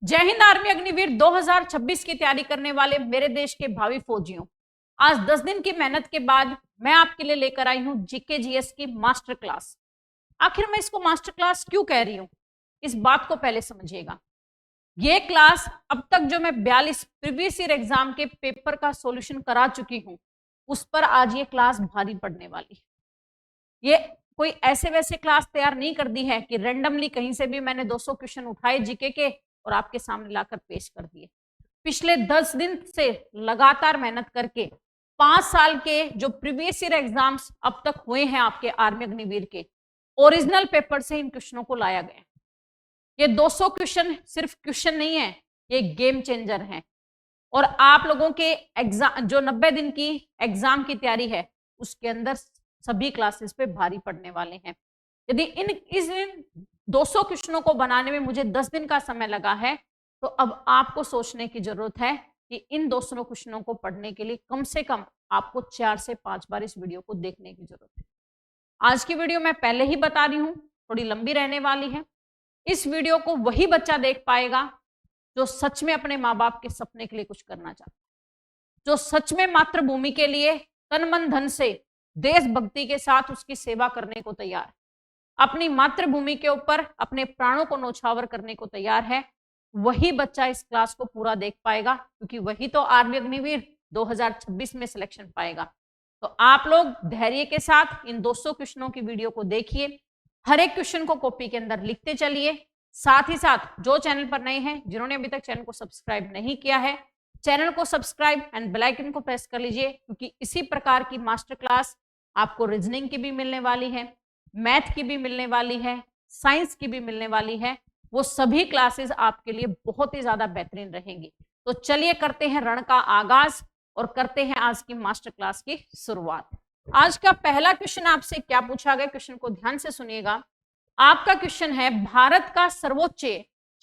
जय हिंद आर्मी अग्निवीर 2026 की तैयारी करने वाले मेरे देश के भावी फौजियों, आज 10 दिन की मेहनत के बाद मैं आपके लिए लेकर आई हूं जीके जीएस की मास्टर क्लास। आखिर मैं इसको मास्टर क्लास क्यों कह रही हूं, इस बात को पहले समझिएगा। ये क्लास अब तक जो मैं 42 प्रीवियस ईयर एग्जाम के पेपर का सॉल्यूशन करा चुकी हूं, उस पर आज ये क्लास भारी पड़ने वाली है। ये कोई ऐसे वैसे क्लास तैयार नहीं कर दी है कि रैंडमली कहीं से भी मैंने 200 क्वेश्चन उठाए जीके के और आपके सामने लाकर पेश कर दिए। पिछले 10 दिन से लगातार मेहनत करके 5 साल के जो प्रीवियस ईयर एग्जाम्स अब तक हुए हैं आपके आर्मी अग्निवीर के ओरिजिनल पेपर से इन क्वेश्चनों को लाया गया। ये 200 क्वेश्चन सिर्फ क्वेश्चन नहीं है, ये गेम चेंजर है। और आप लोगों के एग्जाम जो 90 दिन की एग्जाम की तैयारी है उसके अंदर सभी क्लासेस पे भारी पड़ने वाले हैं। यदि इन 200 क्वेश्चनों को बनाने में मुझे 10 दिन का समय लगा है, तो अब आपको सोचने की जरूरत है कि इन 200 क्वेश्चनों को पढ़ने के लिए कम से कम आपको 4 से 5 बार इस वीडियो को देखने की जरूरत है। आज की वीडियो मैं पहले ही बता रही हूं, थोड़ी लंबी रहने वाली है। इस वीडियो को वही बच्चा देख पाएगा जो सच में अपने माँ बाप के सपने के लिए कुछ करना चाहता है, जो सच में मातृभूमि के लिए तन मन धन से देशभक्ति के साथ उसकी सेवा करने को तैयार है, अपनी मातृभूमि के ऊपर अपने प्राणों को न्यौछावर करने को तैयार है। वही बच्चा इस क्लास को पूरा देख पाएगा, क्योंकि वही तो आर्मी अग्निवीर 2026 में सिलेक्शन पाएगा। तो आप लोग धैर्य के साथ इन 200 क्वेश्चनों की वीडियो को देखिए, हर एक क्वेश्चन को कॉपी के अंदर लिखते चलिए। साथ ही साथ जो चैनल पर नए हैं, जिन्होंने अभी तक चैनल को सब्सक्राइब नहीं किया है, चैनल को सब्सक्राइब एंड बेल आइकन को प्रेस कर लीजिए, क्योंकि इसी प्रकार की मास्टर क्लास आपको रीजनिंग की भी मिलने वाली है, मैथ की भी मिलने वाली है, साइंस की भी मिलने वाली है। वो सभी क्लासेस आपके लिए बहुत ही ज्यादा बेहतरीन रहेंगी। तो चलिए करते हैं रण का आगाज और करते हैं आज की मास्टर क्लास की शुरुआत। आज का पहला क्वेश्चन आपसे क्या पूछा गया, क्वेश्चन को ध्यान से सुनिएगा। आपका क्वेश्चन है, भारत का सर्वोच्च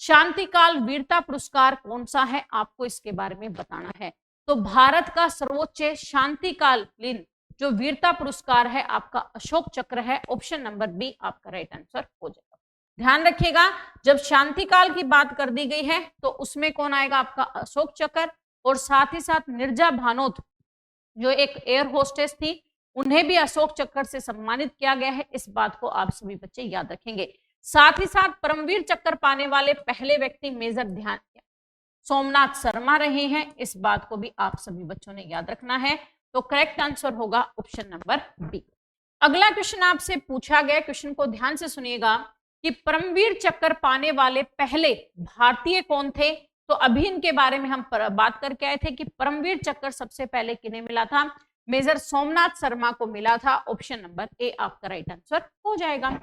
शांतिकाल वीरता पुरस्कार कौन सा है, आपको इसके बारे में बताना है। तो भारत का सर्वोच्च शांतिकालीन जो वीरता पुरस्कार है आपका अशोक चक्र है। ऑप्शन नंबर बी आपका राइट आंसर हो जाएगा। ध्यान रखिएगा, जब शांतिकाल की बात कर दी गई है तो उसमें कौन आएगा, आपका अशोक चक्र। और साथ ही साथ निर्जा भानोत जो एक एयर होस्टेस थी, उन्हें भी अशोक चक्र से सम्मानित किया गया है। इस बात को आप सभी बच्चे याद रखेंगे। साथ ही साथ परमवीर चक्र पाने वाले पहले व्यक्ति मेजर ध्यान सोमनाथ शर्मा रहे हैं। इस बात को भी आप सभी बच्चों ने याद रखना है। तो करेक्ट आंसर होगा ऑप्शन नंबर बी। अगला क्वेश्चन आपसे पूछा गया, क्वेश्चन को ध्यान से सुनिएगा कि परमवीर चक्र पाने वाले पहले भारतीय कौन थे। तो अभी इनके बारे में हम बात करके आए थे कि परमवीर चक्र सबसे पहले किन्हें मिला था, मेजर सोमनाथ शर्मा को मिला था। ऑप्शन नंबर ए आपका राइट आंसर हो जाएगा।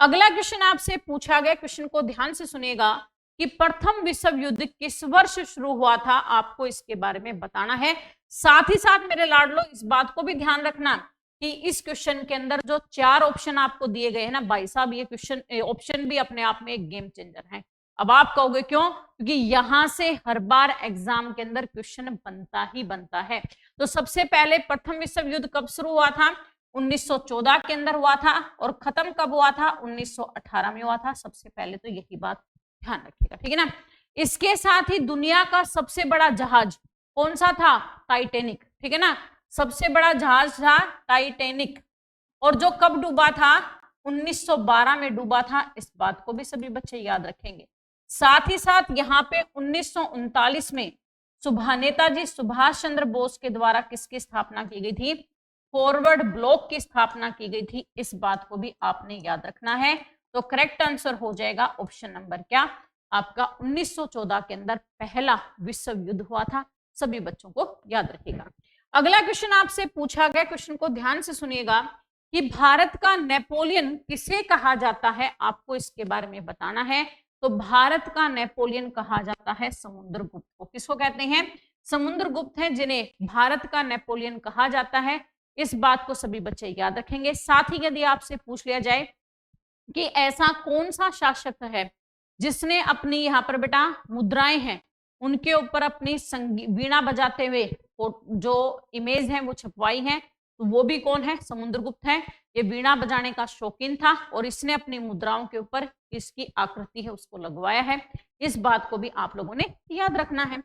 अगला क्वेश्चन आपसे पूछा गया, क्वेश्चन को ध्यान से सुनिएगा कि प्रथम विश्व युद्ध किस वर्ष शुरू हुआ था, आपको इसके बारे में बताना है। साथ ही साथ मेरे लाडलो इस बात को भी ध्यान रखना कि इस क्वेश्चन के अंदर जो 4 ऑप्शन आपको दिए गए हैं ना भाई साहब, ये क्वेश्चन ऑप्शन भी अपने आप में एक गेम चेंजर है। अब आप कहोगे क्यों, क्योंकि यहां से हर बार एग्जाम के अंदर क्वेश्चन बनता ही बनता है। तो सबसे पहले प्रथम विश्व युद्ध कब शुरू हुआ था, 1914 के अंदर हुआ था। और खत्म कब हुआ था, 1918 में हुआ था। सबसे पहले तो यही बात ध्यान रखिएगा, ठीक है ना। इसके साथ ही दुनिया का सबसे बड़ा जहाज कौन सा था, टाइटैनिक, ठीक है ना। सबसे बड़ा जहाज था टाइटैनिक। और जो कब डूबा था, 1912 में डूबा था। इस बात को भी सभी बच्चे याद रखेंगे। साथ ही साथ यहाँ पे 1939 में नेताजी सुभाष चंद्र बोस के द्वारा किसकी स्थापना की गई थी, फॉरवर्ड ब्लॉक की स्थापना की गई थी। इस बात को भी आपने याद रखना है। तो करेक्ट आंसर हो जाएगा ऑप्शन नंबर क्या आपका 1914 के अंदर पहला विश्व युद्ध हुआ था। सभी बच्चों को याद रखिएगा। अगला क्वेश्चन आपसे पूछा गया, क्वेश्चन को ध्यान से सुनिएगा कि भारत का नेपोलियन किसे कहा जाता है, आपको इसके बारे में बताना है। तो भारत का नेपोलियन कहा जाता है समुद्रगुप्त को। किसको कहते हैं, समुद्रगुप्त हैं जिन्हें भारत का नेपोलियन कहा जाता है। इस बात को सभी बच्चे याद रखेंगे। साथ ही यदि आपसे पूछ लिया जाए कि ऐसा कौन सा शासक है जिसने अपनी यहाँ पर बेटा मुद्राएं हैं उनके ऊपर अपनी वीणा बजाते हुए जो इमेज है वो छपवाई है, तो वो भी कौन है, समुद्रगुप्त है। ये वीणा बजाने का शौकीन था और इसने अपनी मुद्राओं के ऊपर इसकी आकृति है उसको लगवाया है। इस बात को भी आप लोगों ने याद रखना है।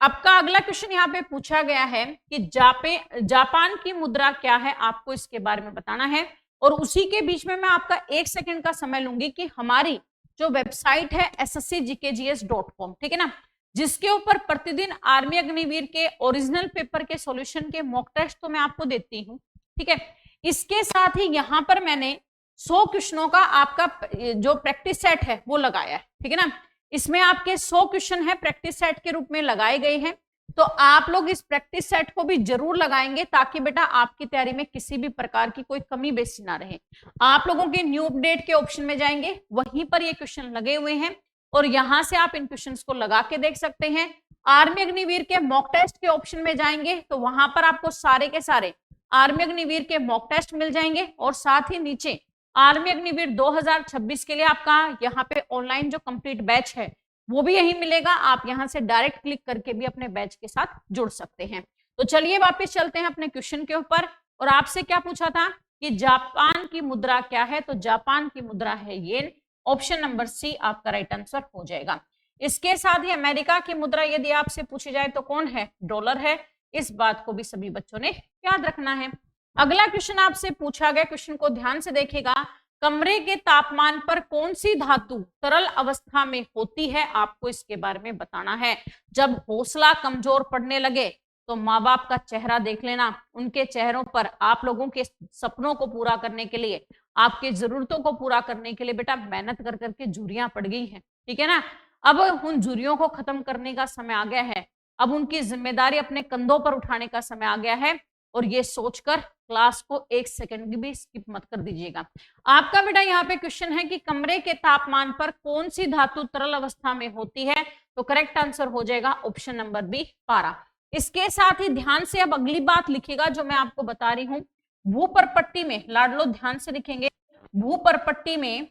आपका अगला क्वेश्चन यहाँ पे पूछा गया है कि जापान की मुद्रा क्या है, आपको इसके बारे में बताना है। और उसी के बीच में मैं आपका 1 सेकंड का समय लूंगी कि हमारी जो वेबसाइट है sscgks.com, ठीक है ना, जिसके ऊपर प्रतिदिन आर्मी अग्निवीर के ओरिजिनल पेपर के सॉल्यूशन के मॉक टेस्ट तो मैं आपको देती हूँ, ठीक है। इसके साथ ही यहाँ पर मैंने 100 क्वेश्चनों का आपका जो प्रैक्टिस सेट है वो लगाया है, ठीक है ना। इसमें आपके 100 क्वेश्चन है प्रैक्टिस सेट के रूप में लगाए गए हैं, तो आप लोग इस प्रैक्टिस सेट को भी जरूर लगाएंगे ताकि बेटा आपकी तैयारी में किसी भी प्रकार की कोई कमी बेसी ना रहे। आप लोगों के न्यू अपडेट के ऑप्शन में जाएंगे, वहीं पर ये क्वेश्चन लगे हुए हैं और यहां से आप इन क्वेश्चंस को लगा के देख सकते हैं। आर्मी अग्निवीर के मॉक टेस्ट के ऑप्शन में जाएंगे तो वहां पर आपको सारे के सारे आर्मी अग्निवीर के मॉक टेस्ट मिल जाएंगे और साथ ही नीचे आर्मी अग्निवीर 2026 के लिए आपका यहाँ पे ऑनलाइन जो कंप्लीट बैच है वो भी यही मिलेगा। आप यहाँ से डायरेक्ट क्लिक करके भी अपने बैच के साथ जुड़ सकते हैं। तो चलिए वापस चलते हैं अपने क्वेश्चन के ऊपर। और आपसे क्या पूछा था कि जापान की मुद्रा क्या है, तो जापान की मुद्रा है येन, ऑप्शन नंबर सी आपका राइट आंसर हो जाएगा। इसके साथ ही अमेरिका की मुद्रा यदि आपसे पूछी जाए तो कौन है, डॉलर है। इस बात को भी सभी बच्चों ने याद रखना है। अगला क्वेश्चन आपसे पूछा गया, क्वेश्चन को ध्यान से देखिएगा, कमरे के तापमान पर कौन सी धातु तरल अवस्था में होती है, आपको इसके बारे में बताना है। जब हौसला कमजोर पड़ने लगे तो माँ बाप का चेहरा देख लेना, उनके चेहरों पर आप लोगों के सपनों को पूरा करने के लिए, आपकी जरूरतों को पूरा करने के लिए बेटा मेहनत कर करके झुर्रियां पड़ गई हैं, ठीक है ना। अब उन झुर्रियों को खत्म करने का समय आ गया है, अब उनकी जिम्मेदारी अपने कंधों पर उठाने का समय आ गया है। और ये सोचकर क्लास को 1 सेकंड भी स्किप मत कर दीजिएगा। आपका बेटा यहाँ पे क्वेश्चन है कि कमरे के तापमान पर कौन सी धातु तरल अवस्था में होती है, तो करेक्ट आंसर हो जाएगा ऑप्शन नंबर बी, पारा। इसके साथ ही ध्यान से अब अगली बात लिखिएगा जो मैं आपको बता रही हूं। भूपरपट्टी में, लाडलो ध्यान से लिखेंगे, भूपरपट्टी में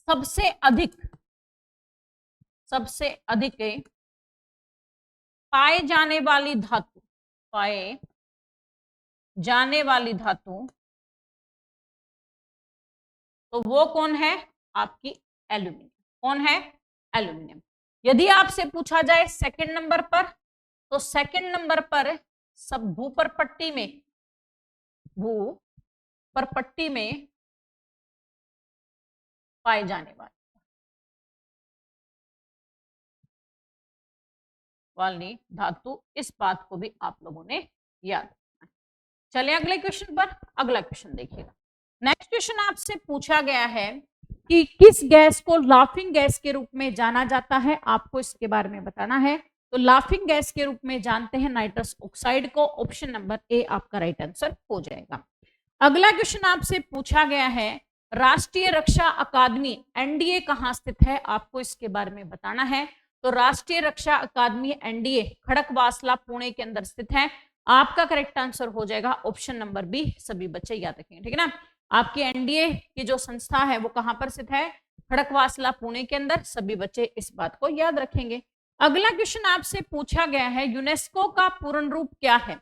सबसे अधिक पाए जाने वाली धातु तो वो कौन है, आपकी एल्यूमिनियम। कौन है, एल्यूमिनियम। यदि आपसे पूछा जाए सेकंड नंबर पर, तो सेकंड नंबर पर सब भूपरपट्टी में पाए जाने वाली धातु, इस बात को भी आप लोगों ने याद रखना है। चलिए अगले क्वेश्चन पर। अगला क्वेश्चन देखिएगा। नेक्स्ट क्वेश्चन आपसे पूछा गया है कि किस गैस को लाफिंग गैस के रूप में जाना जाता है, आपको इसके बारे में बताना है। तो लाफिंग गैस के रूप में जानते हैं नाइट्रस ऑक्साइड को, ऑप्शन नंबर ए आपका राइट आंसर हो जाएगा। अगला क्वेश्चन आपसे पूछा गया है, राष्ट्रीय रक्षा अकादमी एनडीए कहाँ स्थित है, आपको इसके बारे में बताना है। तो राष्ट्रीय रक्षा अकादमी एनडीए खड़कवासला पुणे के अंदर स्थित है। आपका करेक्ट आंसर हो जाएगा ऑप्शन नंबर बी, सभी बच्चे याद रखेंगे, ठीक है ना। आपकी एनडीए की जो संस्था है वो कहां पर स्थित है, खड़कवासला पुणे के अंदर, सभी बच्चे इस बात को याद रखेंगे। अगला क्वेश्चन आपसे पूछा गया है, यूनेस्को का पूर्ण रूप क्या है।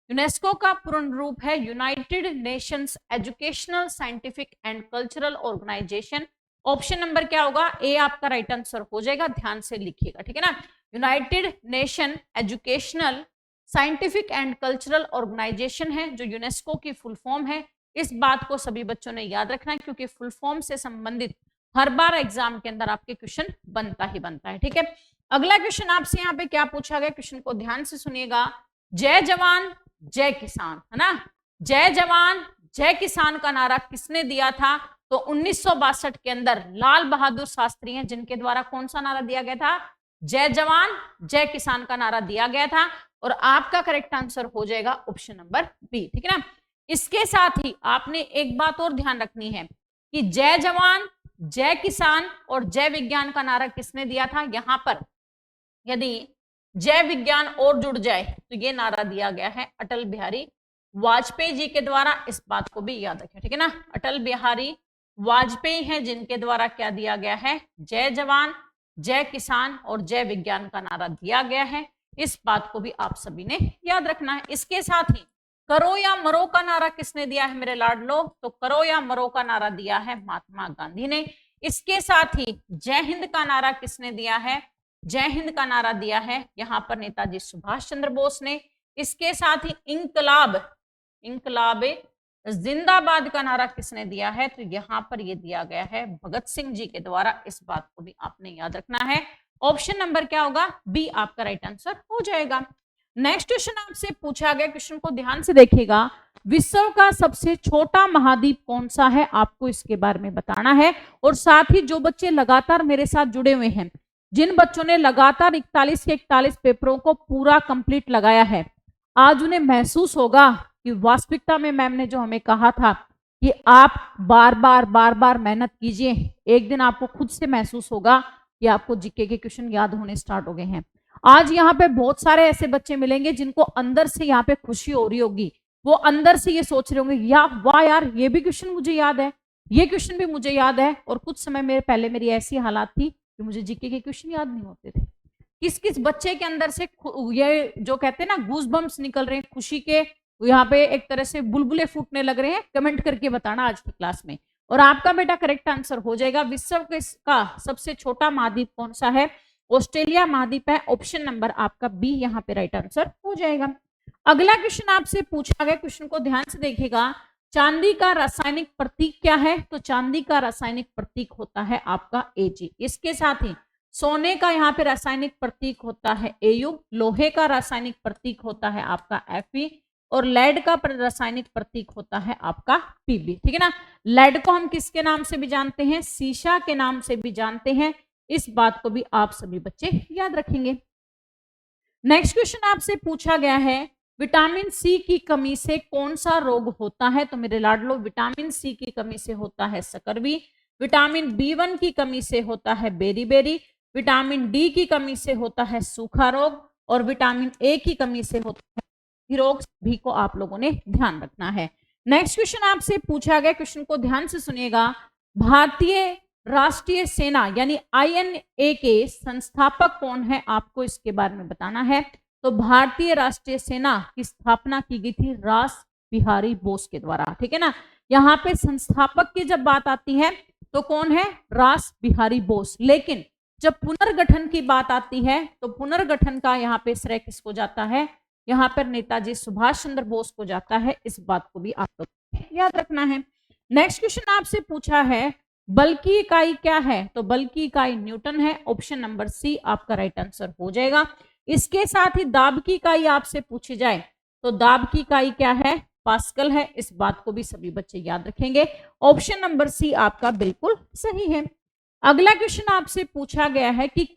यूनेस्को का पूर्ण रूप है United Nations Educational, Scientific and Cultural Organization. Option number क्या होगा, ए आपका राइट आंसर हो जाएगा, ध्यान से लिखिएगा, ठीक है ना। United Nation Educational, Scientific and Cultural Organization है जो यूनेस्को की फुल फॉर्म है। इस बात को सभी बच्चों ने याद रखना है क्योंकि फुल फॉर्म से संबंधित हर बार एग्जाम के अंदर आपके क्वेश्चन बनता ही बनता है, ठीक है। अगला क्वेश्चन आपसे यहाँ पे क्या पूछा गया, क्वेश्चन को ध्यान से सुनिएगा। जय जवान जय किसान, है ना, जय जवान जय किसान का नारा किसने दिया था, तो 1962 के अंदर लाल बहादुर शास्त्री हैं जिनके द्वारा कौन सा नारा दिया गया था, जय जवान जय किसान का नारा दिया गया था। और आपका करेक्ट आंसर हो जाएगा ऑप्शन नंबर बी, ठीक है ना। इसके साथ ही आपने एक बात और ध्यान रखनी है कि जय जवान जय किसान और जय विज्ञान का नारा किसने दिया था। यहां पर यदि जय विज्ञान और जुड़ जाए तो ये नारा दिया गया है अटल बिहारी वाजपेयी जी के द्वारा, इस बात को भी याद रखें, ठीक है ना। अटल बिहारी वाजपेयी हैं जिनके द्वारा क्या दिया गया है, जय जवान जय किसान और जय विज्ञान का नारा दिया गया है। इस बात को भी आप सभी ने याद रखना है। इसके साथ ही करो या मरो का नारा किसने दिया है मेरे लाडलो, तो करो या मरो का नारा दिया है महात्मा गांधी ने। इसके साथ ही जय हिंद का नारा किसने दिया है? जय हिंद का नारा दिया है यहां पर नेताजी सुभाष चंद्र बोस ने। इसके साथ ही इंकलाब, इंकलाब जिंदाबाद का नारा किसने दिया है? तो यहां पर ये दिया गया है भगत सिंह जी के द्वारा। इस बात को भी आपने याद रखना है। ऑप्शन नंबर क्या होगा? बी आपका राइट आंसर हो जाएगा। नेक्स्ट क्वेश्चन आपसे पूछा गया, क्वेश्चन को ध्यान से देखिएगा। विश्व का सबसे छोटा महाद्वीप कौन सा है? आपको इसके बारे में बताना है। और साथ ही जो बच्चे लगातार मेरे साथ जुड़े हुए हैं, जिन बच्चों ने लगातार 41 के 41 पेपरों को पूरा कंप्लीट लगाया है, आज उन्हें महसूस होगा कि वास्तविकता में मैम ने जो हमें कहा था कि आप बार बार मेहनत कीजिए, एक दिन आपको खुद से महसूस होगा कि आपको जीके के क्वेश्चन याद होने स्टार्ट हो गए हैं। आज यहाँ पे बहुत सारे ऐसे बच्चे मिलेंगे जिनको अंदर से यहाँ पे खुशी हो रही होगी, वो अंदर से ये सोच रहे होंगे या वाह यार ये भी क्वेश्चन मुझे याद है, ये क्वेश्चन भी मुझे याद है। और कुछ समय मेरे पहले मेरी ऐसी हालात थी कि मुझे जीके के क्वेश्चन याद नहीं होते थे। किस किस बच्चे के अंदर से ये जो कहते हैं ना गूज बम्स निकल रहे हैं खुशी के, यहाँ पे एक तरह से बुलबुले फूटने लग रहे हैं, कमेंट करके बताना आज की क्लास में। और आपका बेटा करेक्ट आंसर हो जाएगा। विश्व का सबसे छोटा महाद्वीप कौन सा है? ऑस्ट्रेलिया महाद्वीप है। ऑप्शन नंबर आपका बी यहाँ पे राइट आंसर हो जाएगा। अगला क्वेश्चन आपसे पूछा गया, क्वेश्चन को ध्यान से देखिएगा। चांदी का रासायनिक प्रतीक क्या है? तो चांदी का रासायनिक प्रतीक होता है आपका Ag। इसके साथ ही सोने का यहाँ पे रासायनिक प्रतीक होता है Au, लोहे का रासायनिक प्रतीक होता है आपका Fe और लेड का रासायनिक प्रतीक होता है आपका Pb। ठीक है ना। लेड को हम किसके नाम से भी जानते हैं? सीसा के नाम से भी जानते हैं। इस बात को भी आप सभी बच्चे याद रखेंगे। नेक्स्ट क्वेश्चन आपसे पूछा गया है, विटामिन सी की कमी से कौन सा रोग होता है? तो मेरे लाडलो, विटामिन सी की कमी से होता है सकरवी, विटामिन B1 की कमी से होता है बेरी, विटामिन डी की कमी से होता है सूखा रोग और विटामिन ए की कमी से होता है रोग। भी को आप लोगों ने ध्यान रखना है। नेक्स्ट क्वेश्चन आपसे पूछा गया, क्वेश्चन को ध्यान से सुनिएगा। भारतीय राष्ट्रीय सेना यानी INA के संस्थापक कौन है? आपको इसके बारे में बताना है। तो भारतीय राष्ट्रीय सेना की स्थापना की गई थी रास बिहारी बोस के द्वारा। ठीक है ना। यहाँ पे संस्थापक की जब बात आती है तो कौन है? रास बिहारी बोस। लेकिन जब पुनर्गठन की बात आती है तो पुनर्गठन का यहाँ पे श्रेय किसको जाता है? यहाँ पर नेताजी सुभाष चंद्र बोस को जाता है। इस बात को भी आप लोग याद रखना है। नेक्स्ट क्वेश्चन आपसे पूछा है, बल की इकाई क्या है? तो बल की इकाई न्यूटन है। ऑप्शन नंबर सी आपका राइट आंसर हो जाएगा। इसके साथ ही दाब की इकाई आपसे पूछी जाए तो दाब की इकाई क्या है? पास्कल है। इस बात को भी सभी बच्चे याद रखेंगे। ऑप्शन नंबर सी आपका बिल्कुल सही है। अगला क्वेश्चन आपसे पूछा गया है कि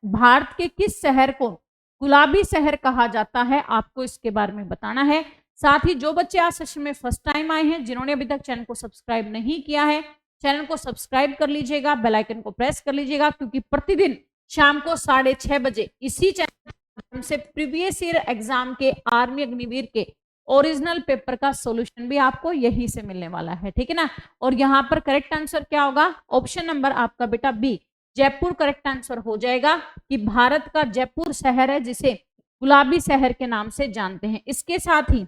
भारत के किस शहर को गुलाबी शहर कहा जाता है? आपको इसके बारे में बताना है। साथ ही जो बच्चे आज सेशन में फर्स्ट टाइम आए हैं, जिन्होंने अभी तक चैनल को सब्सक्राइब नहीं किया है, चैनल को सब्सक्राइब कर लीजिएगा, बेल आइकन को प्रेस कर लीजिएगा, क्योंकि प्रतिदिन शाम को 6:30 बजे इसी चैनल से प्रीवियस ईयर एग्जाम के आर्मी अग्निवीर के ओरिजिनल पेपर का सॉल्यूशन भी आपको यहीं से मिलने वाला है। ठीक है ना। और यहाँ पर करेक्ट आंसर क्या होगा? ऑप्शन नंबर आपका बेटा बी जयपुर करेक्ट आंसर हो जाएगा कि भारत का जयपुर शहर है जिसे गुलाबी शहर के नाम से जानते हैं। इसके साथ ही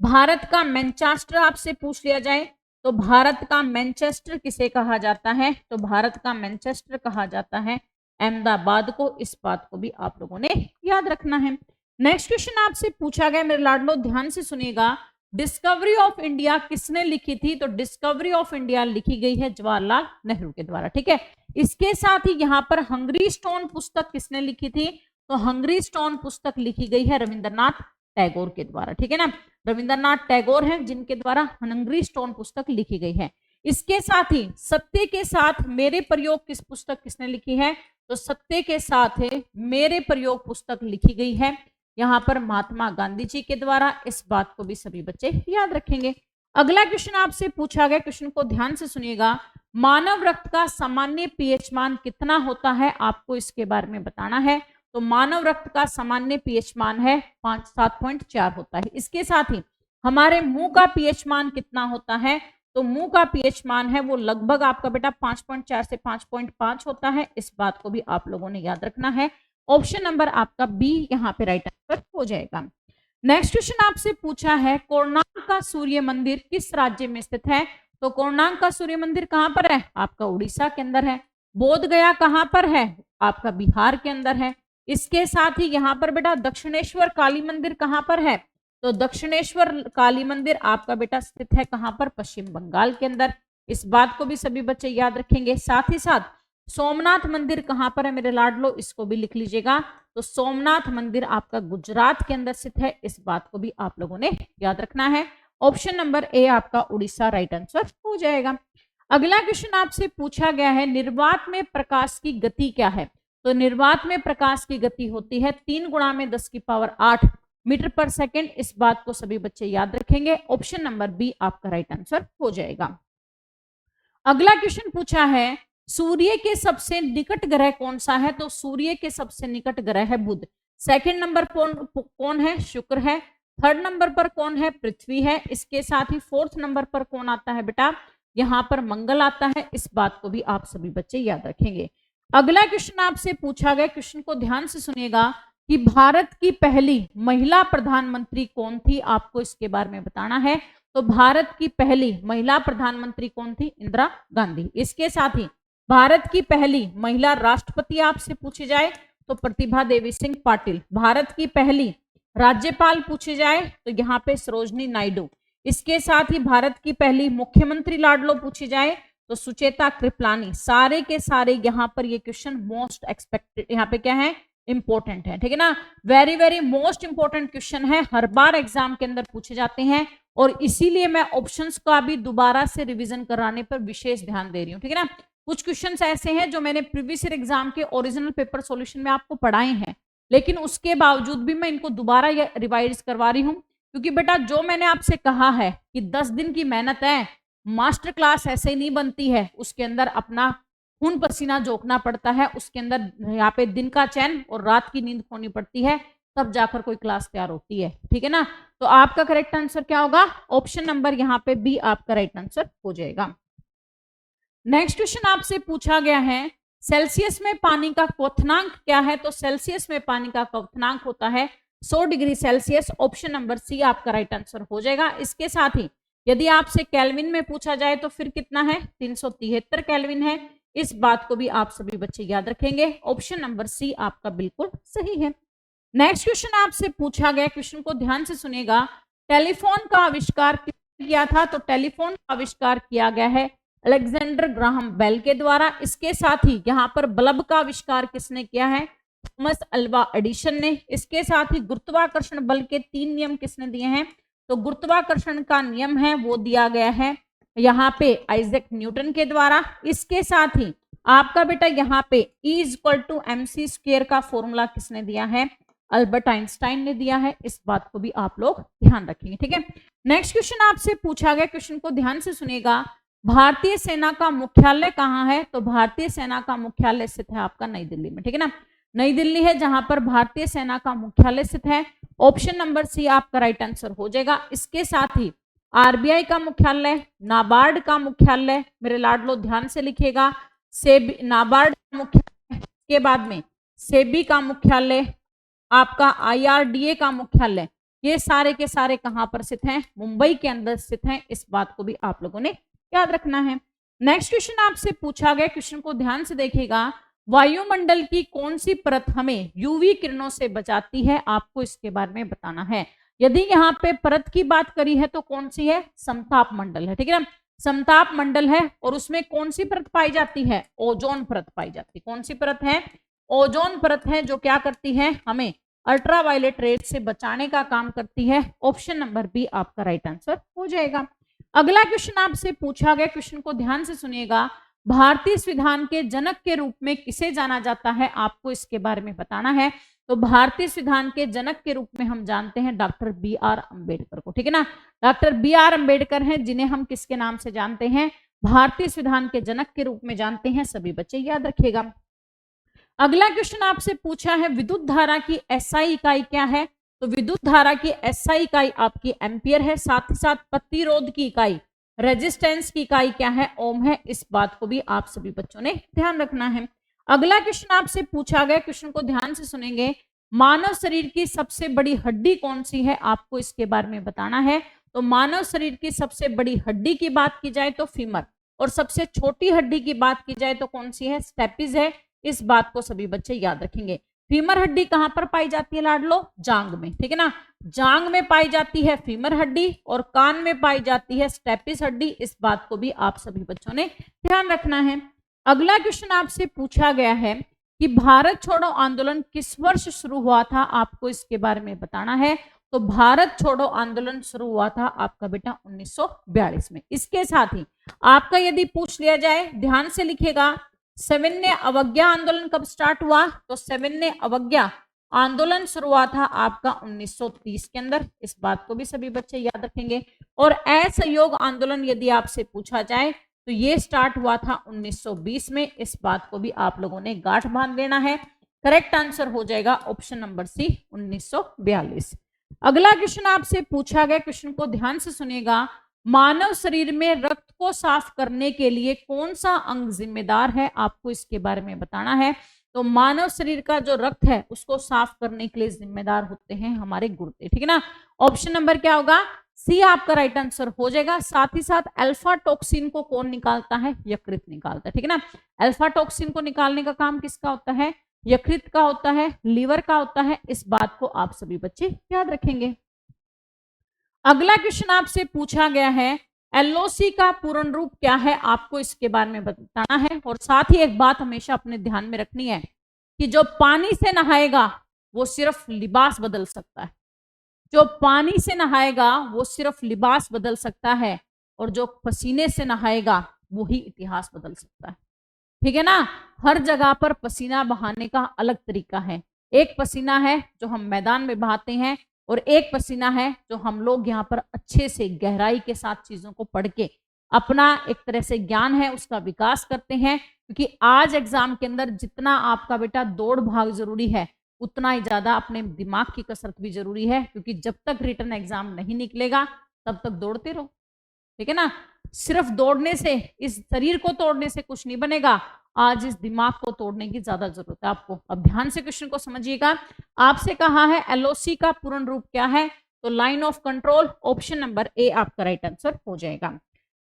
भारत का मैनचेस्टर आपसे पूछ लिया जाए तो भारत का मैनचेस्टर किसे कहा जाता है? तो भारत का मैनचेस्टर कहा जाता है अहमदाबाद को। इस बात को भी आप लोगों ने याद रखना है। नेक्स्ट क्वेश्चन आपसे पूछा गया, मेरे लाडलो ध्यान से सुनिएगा। डिस्कवरी ऑफ इंडिया किसने लिखी थी? तो डिस्कवरी ऑफ इंडिया लिखी गई है जवाहरलाल नेहरू के द्वारा। ठीक है। इसके साथ ही यहाँ पर हंगरी स्टोन पुस्तक किसने लिखी थी? तो हंगरी स्टोन पुस्तक लिखी गई है रविंद्रनाथ टैगोर के द्वारा। ठीक है ना। रविंद्रनाथ टैगोर हैं जिनके द्वारा हंगरी स्टोन पुस्तक लिखी गई है। इसके साथ ही सत्य के साथ मेरे प्रयोग किस पुस्तक किसने लिखी है? तो सत्य के साथ मेरे प्रयोग पुस्तक लिखी गई है यहाँ पर महात्मा गांधी जी के द्वारा। इस बात को भी सभी बच्चे याद रखेंगे। अगला क्वेश्चन आपसे पूछा गया, क्वेश्चन को ध्यान से सुनिएगा। मानव रक्त का सामान्य पीएच मान कितना होता है? आपको इसके बारे में बताना है। तो मानव रक्त का सामान्य पीएच मान है 7.4 होता है। इसके साथ ही हमारे मुंह का पीएच मान कितना होता है? तो मुंह का पीएच मान है वो लगभग आपका बेटा 5.4 से 5.5 होता है। इस बात को भी आप लोगों ने याद रखना है। ऑप्शन नंबर आपका बी यहाँ पे राइट आंसर हो जाएगा। नेक्स्ट क्वेश्चन आपसे पूछा है, कोणार्क का सूर्य मंदिर किस राज्य में स्थित है? तो कोणार्क का सूर्य मंदिर कहां पर है? आपका उड़ीसा के अंदर है। बोध गया कहां पर है? आपका बिहार के अंदर है। इसके साथ ही यहाँ पर बेटा दक्षिणेश्वर काली मंदिर कहां पर है? तो दक्षिणेश्वर काली मंदिर आपका बेटा स्थित है कहां पर? पश्चिम बंगाल के अंदर। इस बात को भी सभी बच्चे याद रखेंगे। साथ ही साथ सोमनाथ मंदिर कहां पर है मेरे लाडलो? इसको भी लिख लीजिएगा। तो सोमनाथ मंदिर आपका गुजरात के अंदर स्थित है। इस बात को भी आप लोगों ने याद रखना है। ऑप्शन नंबर ए आपका उड़ीसा राइट आंसर हो जाएगा। अगला क्वेश्चन आपसे पूछा गया है, निर्वात में प्रकाश की गति क्या है? तो निर्वात में प्रकाश की गति होती है 3 गुणा में 10 की पावर 8 मीटर पर सेकेंड। इस बात को सभी बच्चे याद रखेंगे। ऑप्शन नंबर बी आपका राइट आंसर हो जाएगा। अगला क्वेश्चन पूछा है, सूर्य के सबसे निकट ग्रह कौन सा है? तो सूर्य के सबसे निकट ग्रह है बुध। सेकंड नंबर कौन है? शुक्र है। थर्ड नंबर पर कौन है? पृथ्वी है। इसके साथ ही फोर्थ नंबर पर कौन आता है बेटा? यहां पर मंगल आता है। इस बात को भी आप सभी बच्चे याद रखेंगे। अगला क्वेश्चन आपसे पूछा गया, क्वेश्चन को ध्यान से सुनिएगा कि भारत की पहली महिला प्रधानमंत्री कौन थी? आपको इसके बारे में बताना है। तो भारत की पहली महिला प्रधानमंत्री कौन थी? इंदिरा गांधी। इसके साथ ही भारत की पहली महिला राष्ट्रपति आपसे पूछी जाए तो प्रतिभा देवी सिंह पाटिल। भारत की पहली राज्यपाल पूछी जाए तो यहाँ पे सरोजनी नायडू। इसके साथ ही भारत की पहली मुख्यमंत्री लाडलो पूछी जाए तो सुचेता कृपलानी। सारे के सारे यहाँ पर ये क्वेश्चन मोस्ट एक्सपेक्टेड यहाँ पे क्या है? इंपॉर्टेंट है। ठीक है ना, very very most important question है, हर बार एग्जाम के अंदर पूछे जाते हैं और इसीलिए मैं ऑप्शंस का भी दोबारा से रिवीजन कराने पर विशेष ध्यान दे रही हूँ। ठीक है ना, कुछ क्वेश्चंस ऐसे हैं जो मैंने प्रीवियस ईयर एग्जाम के ओरिजिनल पेपर सॉल्यूशन में आपको पढ़ाए हैं, लेकिन उसके बावजूद भी मैं इनको दोबारा रिवाइज करवा रही हूँ, क्योंकि बेटा जो मैंने आपसे कहा है कि 10 दिन की मेहनत है, मास्टर क्लास ऐसे ही नहीं बनती है, उसके अंदर अपना खून पसीना झोंकना पड़ता है, उसके अंदर यहाँ पे दिन का चैन और रात की नींद खोनी पड़ती है, तब जाकर कोई क्लास तैयार होती है। ठीक है ना, तो आपका करेक्ट आंसर क्या होगा? ऑप्शन नंबर यहाँ पे बी आपका राइट आंसर हो जाएगा। नेक्स्ट क्वेश्चन आपसे पूछा गया है, सेल्सियस में पानी का क्वथनांक क्या है? तो सेल्सियस में पानी का क्वथनांक होता है 100 degree Celsius. Option number C आपका राइट आंसर हो जाएगा। इसके साथ ही यदि आपसे केल्विन में पूछा जाए तो फिर कितना है? 373 केल्विन है। इस बात को भी आप सभी बच्चे याद रखेंगे। ऑप्शन नंबर सी आपका बिल्कुल सही है। नेक्स्ट क्वेश्चन आपसे पूछा गया, क्वेश्चन को ध्यान से सुनिएगा, टेलीफोन का आविष्कार किसने किया था? तो टेलीफोन का आविष्कार किया गया है अलेक्जेंडर ग्राहम बेल के द्वारा। इसके साथ ही यहाँ पर बल्ब का आविष्कार किसने किया है? थॉमस अल्वा एडिसन ने। इसके साथ ही गुरुत्वाकर्षण बल के 3 नियम किसने दिए हैं? तो गुरुत्वाकर्षण का नियम है वो दिया गया है यहाँ पे आइजैक न्यूटन के द्वारा। इसके साथ ही आपका बेटा यहाँ पे E=mc² का फॉर्मूला किसने दिया है? अल्बर्ट आइंस्टाइन ने दिया है। इस बात को भी आप लोग ध्यान रखेंगे। ठीक है, नेक्स्ट क्वेश्चन आपसे पूछा गया, क्वेश्चन को ध्यान से सुनिएगा, भारतीय सेना का मुख्यालय कहाँ है? तो भारतीय सेना का मुख्यालय स्थित है आपका नई दिल्ली में। ठीक है ना, नई दिल्ली है जहां पर भारतीय सेना का मुख्यालय स्थित है। ऑप्शन नंबर सी आपका राइट आंसर हो जाएगा। इसके साथ ही आरबीआई का मुख्यालय, नाबार्ड का मुख्यालय, मेरे लाडलो ध्यान से लिखिएगा, सेबी नाबार्ड का मुख्यालय, के बाद में सेबी का मुख्यालय, आपका आईआरडीए का मुख्यालय, ये सारे के सारे कहां पर स्थित हैं? मुंबई के अंदर स्थित हैं। इस बात को भी आप लोगों ने याद रखना है। नेक्स्ट क्वेश्चन आपसे पूछा गया, क्वेश्चन को ध्यान से देखिएगा, वायुमंडल की कौन सी परत हमें यूवी किरणों से बचाती है? आपको इसके बारे में बताना है। यदि यहाँ पे परत की बात करी है तो कौन सी है? समताप मंडल है। ठीक है ना, समताप मंडल है और उसमें कौन सी परत पाई जाती है? ओजोन परत पाई जाती है। कौन सी परत है? ओजोन परत है, जो क्या करती है? हमें अल्ट्रावायलेट रेज से बचाने का काम करती है। ऑप्शन नंबर बी आपका राइट आंसर हो जाएगा। अगला क्वेश्चन आपसे पूछा गया, क्वेश्चन को ध्यान से सुनिएगा, भारतीय संविधान के जनक के रूप में किसे जाना जाता है? आपको इसके बारे में बताना है। तो भारतीय संविधान के जनक के रूप में हम जानते हैं डॉक्टर बी.आर. अम्बेडकर को। ठीक है ना, डॉक्टर बी.आर. अम्बेडकर हैं जिन्हें हम किसके नाम से जानते हैं? भारतीय संविधान के जनक के रूप में जानते हैं। सभी बच्चे याद रखिएगा। अगला क्वेश्चन आपसे पूछा है, विद्युत धारा की एसआई इकाई क्या है? तो विद्युत धारा की एसआई इकाई आपकी एम्पियर है। साथ ही साथ प्रतिरोध की इकाई, रेजिस्टेंस की इकाई क्या है? ओम है। इस बात को भी आप सभी बच्चों ने ध्यान रखना है। अगला क्वेश्चन आपसे पूछा गया, क्वेश्चन को ध्यान से सुनेंगे, मानव शरीर की सबसे बड़ी हड्डी कौन सी है? आपको इसके बारे में बताना है। तो मानव शरीर की सबसे बड़ी हड्डी की बात की जाए तो फीमर, और सबसे छोटी हड्डी की बात की जाए तो कौन सी है, स्टेपिस है। इस बात को सभी बच्चे याद रखेंगे। फीमर हड्डी कहां पर पाई जाती है लाडलो, जांग में, ठीक है ना, जांग में पाई जाती है फीमर हड्डी और कान में पाई जाती है स्टेपिस हड्डी। इस बात को भी आप सभी बच्चों ने ध्यान रखना है। अगला क्वेश्चन आपसे पूछा गया है कि भारत छोड़ो आंदोलन किस वर्ष शुरू हुआ था, आपको इसके बारे में बताना है। तो भारत छोड़ो आंदोलन शुरू हुआ था आपका बेटा 1942 में। इसके साथ ही आपका यदि पूछ लिया जाए, ध्यान से लिखेगा, सविनय अवज्ञा आंदोलन कब स्टार्ट हुआ, तो सविनय अवज्ञा आंदोलन शुरू हुआ था आपका 1930 के अंदर। इस बात को भी सभी बच्चे याद रखेंगे। और असहयोग आंदोलन यदि आपसे पूछा जाए तो ये स्टार्ट हुआ था 1920 में। इस बात को भी आप लोगों ने गांठ बांध लेना है। करेक्ट आंसर हो जाएगा ऑप्शन नंबर सी, 1942। अगला क्वेश्चन आपसे पूछा गया, क्वेश्चन को ध्यान से सुनिएगा, मानव शरीर में रक्त को साफ करने के लिए कौन सा अंग जिम्मेदार है, आपको इसके बारे में बताना है। तो मानव शरीर का जो रक्त है उसको साफ करने के लिए जिम्मेदार होते हैं हमारे गुर्दे, ठीक है ना। ऑप्शन नंबर क्या होगा, सी आपका राइट आंसर हो जाएगा। साथ ही साथ अल्फा टॉक्सिन को कौन निकालता है, यकृत निकालता है, ठीक है ना। अल्फा टॉक्सिन को निकालने का काम किसका होता है, यकृत का होता है, लीवर का होता है। इस बात को आप सभी बच्चे याद रखेंगे। अगला क्वेश्चन आपसे पूछा गया है, एलओसी का पूर्ण रूप क्या है, आपको इसके बारे में बताना है। और साथ ही एक बात हमेशा अपने ध्यान में रखनी है कि जो पानी से नहाएगा वो सिर्फ लिबास बदल सकता है, जो पानी से नहाएगा वो सिर्फ लिबास बदल सकता है, और जो पसीने से नहाएगा वो ही इतिहास बदल सकता है, ठीक है ना। हर जगह पर पसीना बहाने का अलग तरीका है। एक पसीना है जो हम मैदान में बहाते हैं, और एक पसीना है जो हम लोग यहाँ पर अच्छे से गहराई के साथ चीजों को पढ़ के अपना एक तरह से ज्ञान है उसका विकास करते हैं। क्योंकि आज एग्जाम के अंदर जितना आपका बेटा दौड़ भाग जरूरी है, उतना ही ज्यादा अपने दिमाग की कसरत भी जरूरी है। क्योंकि जब तक रिटन एग्जाम नहीं निकलेगा तब तक दौड़ते रहो, ठीक है ना। सिर्फ दौड़ने से, इस शरीर को तोड़ने से कुछ नहीं बनेगा, आज इस दिमाग को तोड़ने की ज्यादा जरूरत है आपको। अब ध्यान से क्वेश्चन को समझिएगा। आपसे कहा है एलओसी का पूर्ण रूप क्या है, तो line of control, option number A आपका राइट आंसर हो जाएगा।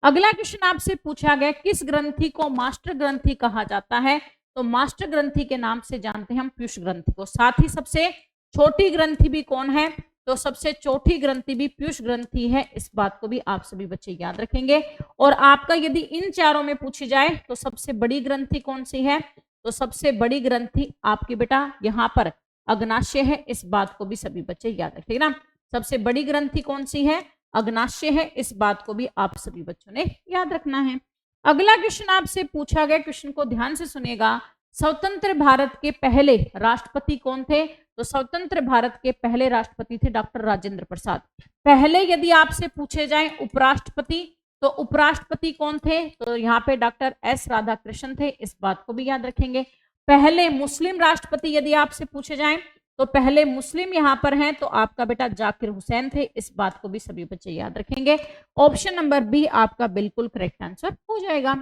अगला क्वेश्चन आपसे पूछा गया, किस ग्रंथि को मास्टर ग्रंथि कहा जाता है, तो मास्टर ग्रंथि के नाम से जानते हैं हम पीयूष ग्रंथि को। साथ ही सबसे छोटी ग्रंथि भी कौन है, तो सबसे छोटी ग्रंथि भी पीयूष ग्रंथि है। इस बात को भी आप सभी बच्चे याद रखेंगे। और आपका यदि इन चारों में पूछी जाए तो सबसे बड़ी ग्रंथि कौन सी है, तो सबसे बड़ी ग्रंथि आपकी बेटा यहाँ पर अग्नाशय है। इस बात को भी सभी बच्चे याद रखेंगे ना। सबसे बड़ी ग्रंथि कौन सी है, अग्नाशय है। इस बात को भी आप सभी बच्चों ने याद रखना है। अगला क्वेश्चन आपसे पूछा गया, क्वेश्चन को ध्यान से सुनिएगा, स्वतंत्र भारत के पहले राष्ट्रपति कौन थे, तो स्वतंत्र भारत के पहले राष्ट्रपति थे डॉक्टर राजेंद्र प्रसाद। पहले यदि आपसे पूछे जाएं उपराष्ट्रपति, तो उपराष्ट्रपति कौन थे, तो यहाँ पे डॉक्टर एस राधाकृष्णन थे। इस बात को भी याद रखेंगे। पहले मुस्लिम राष्ट्रपति यदि आपसे पूछे जाएं तो पहले मुस्लिम यहाँ पर हैं तो आपका बेटा जाकिर हुसैन थे। इस बात को भी सभी बच्चे याद रखेंगे। ऑप्शन नंबर बी आपका बिल्कुल करेक्ट आंसर हो जाएगा।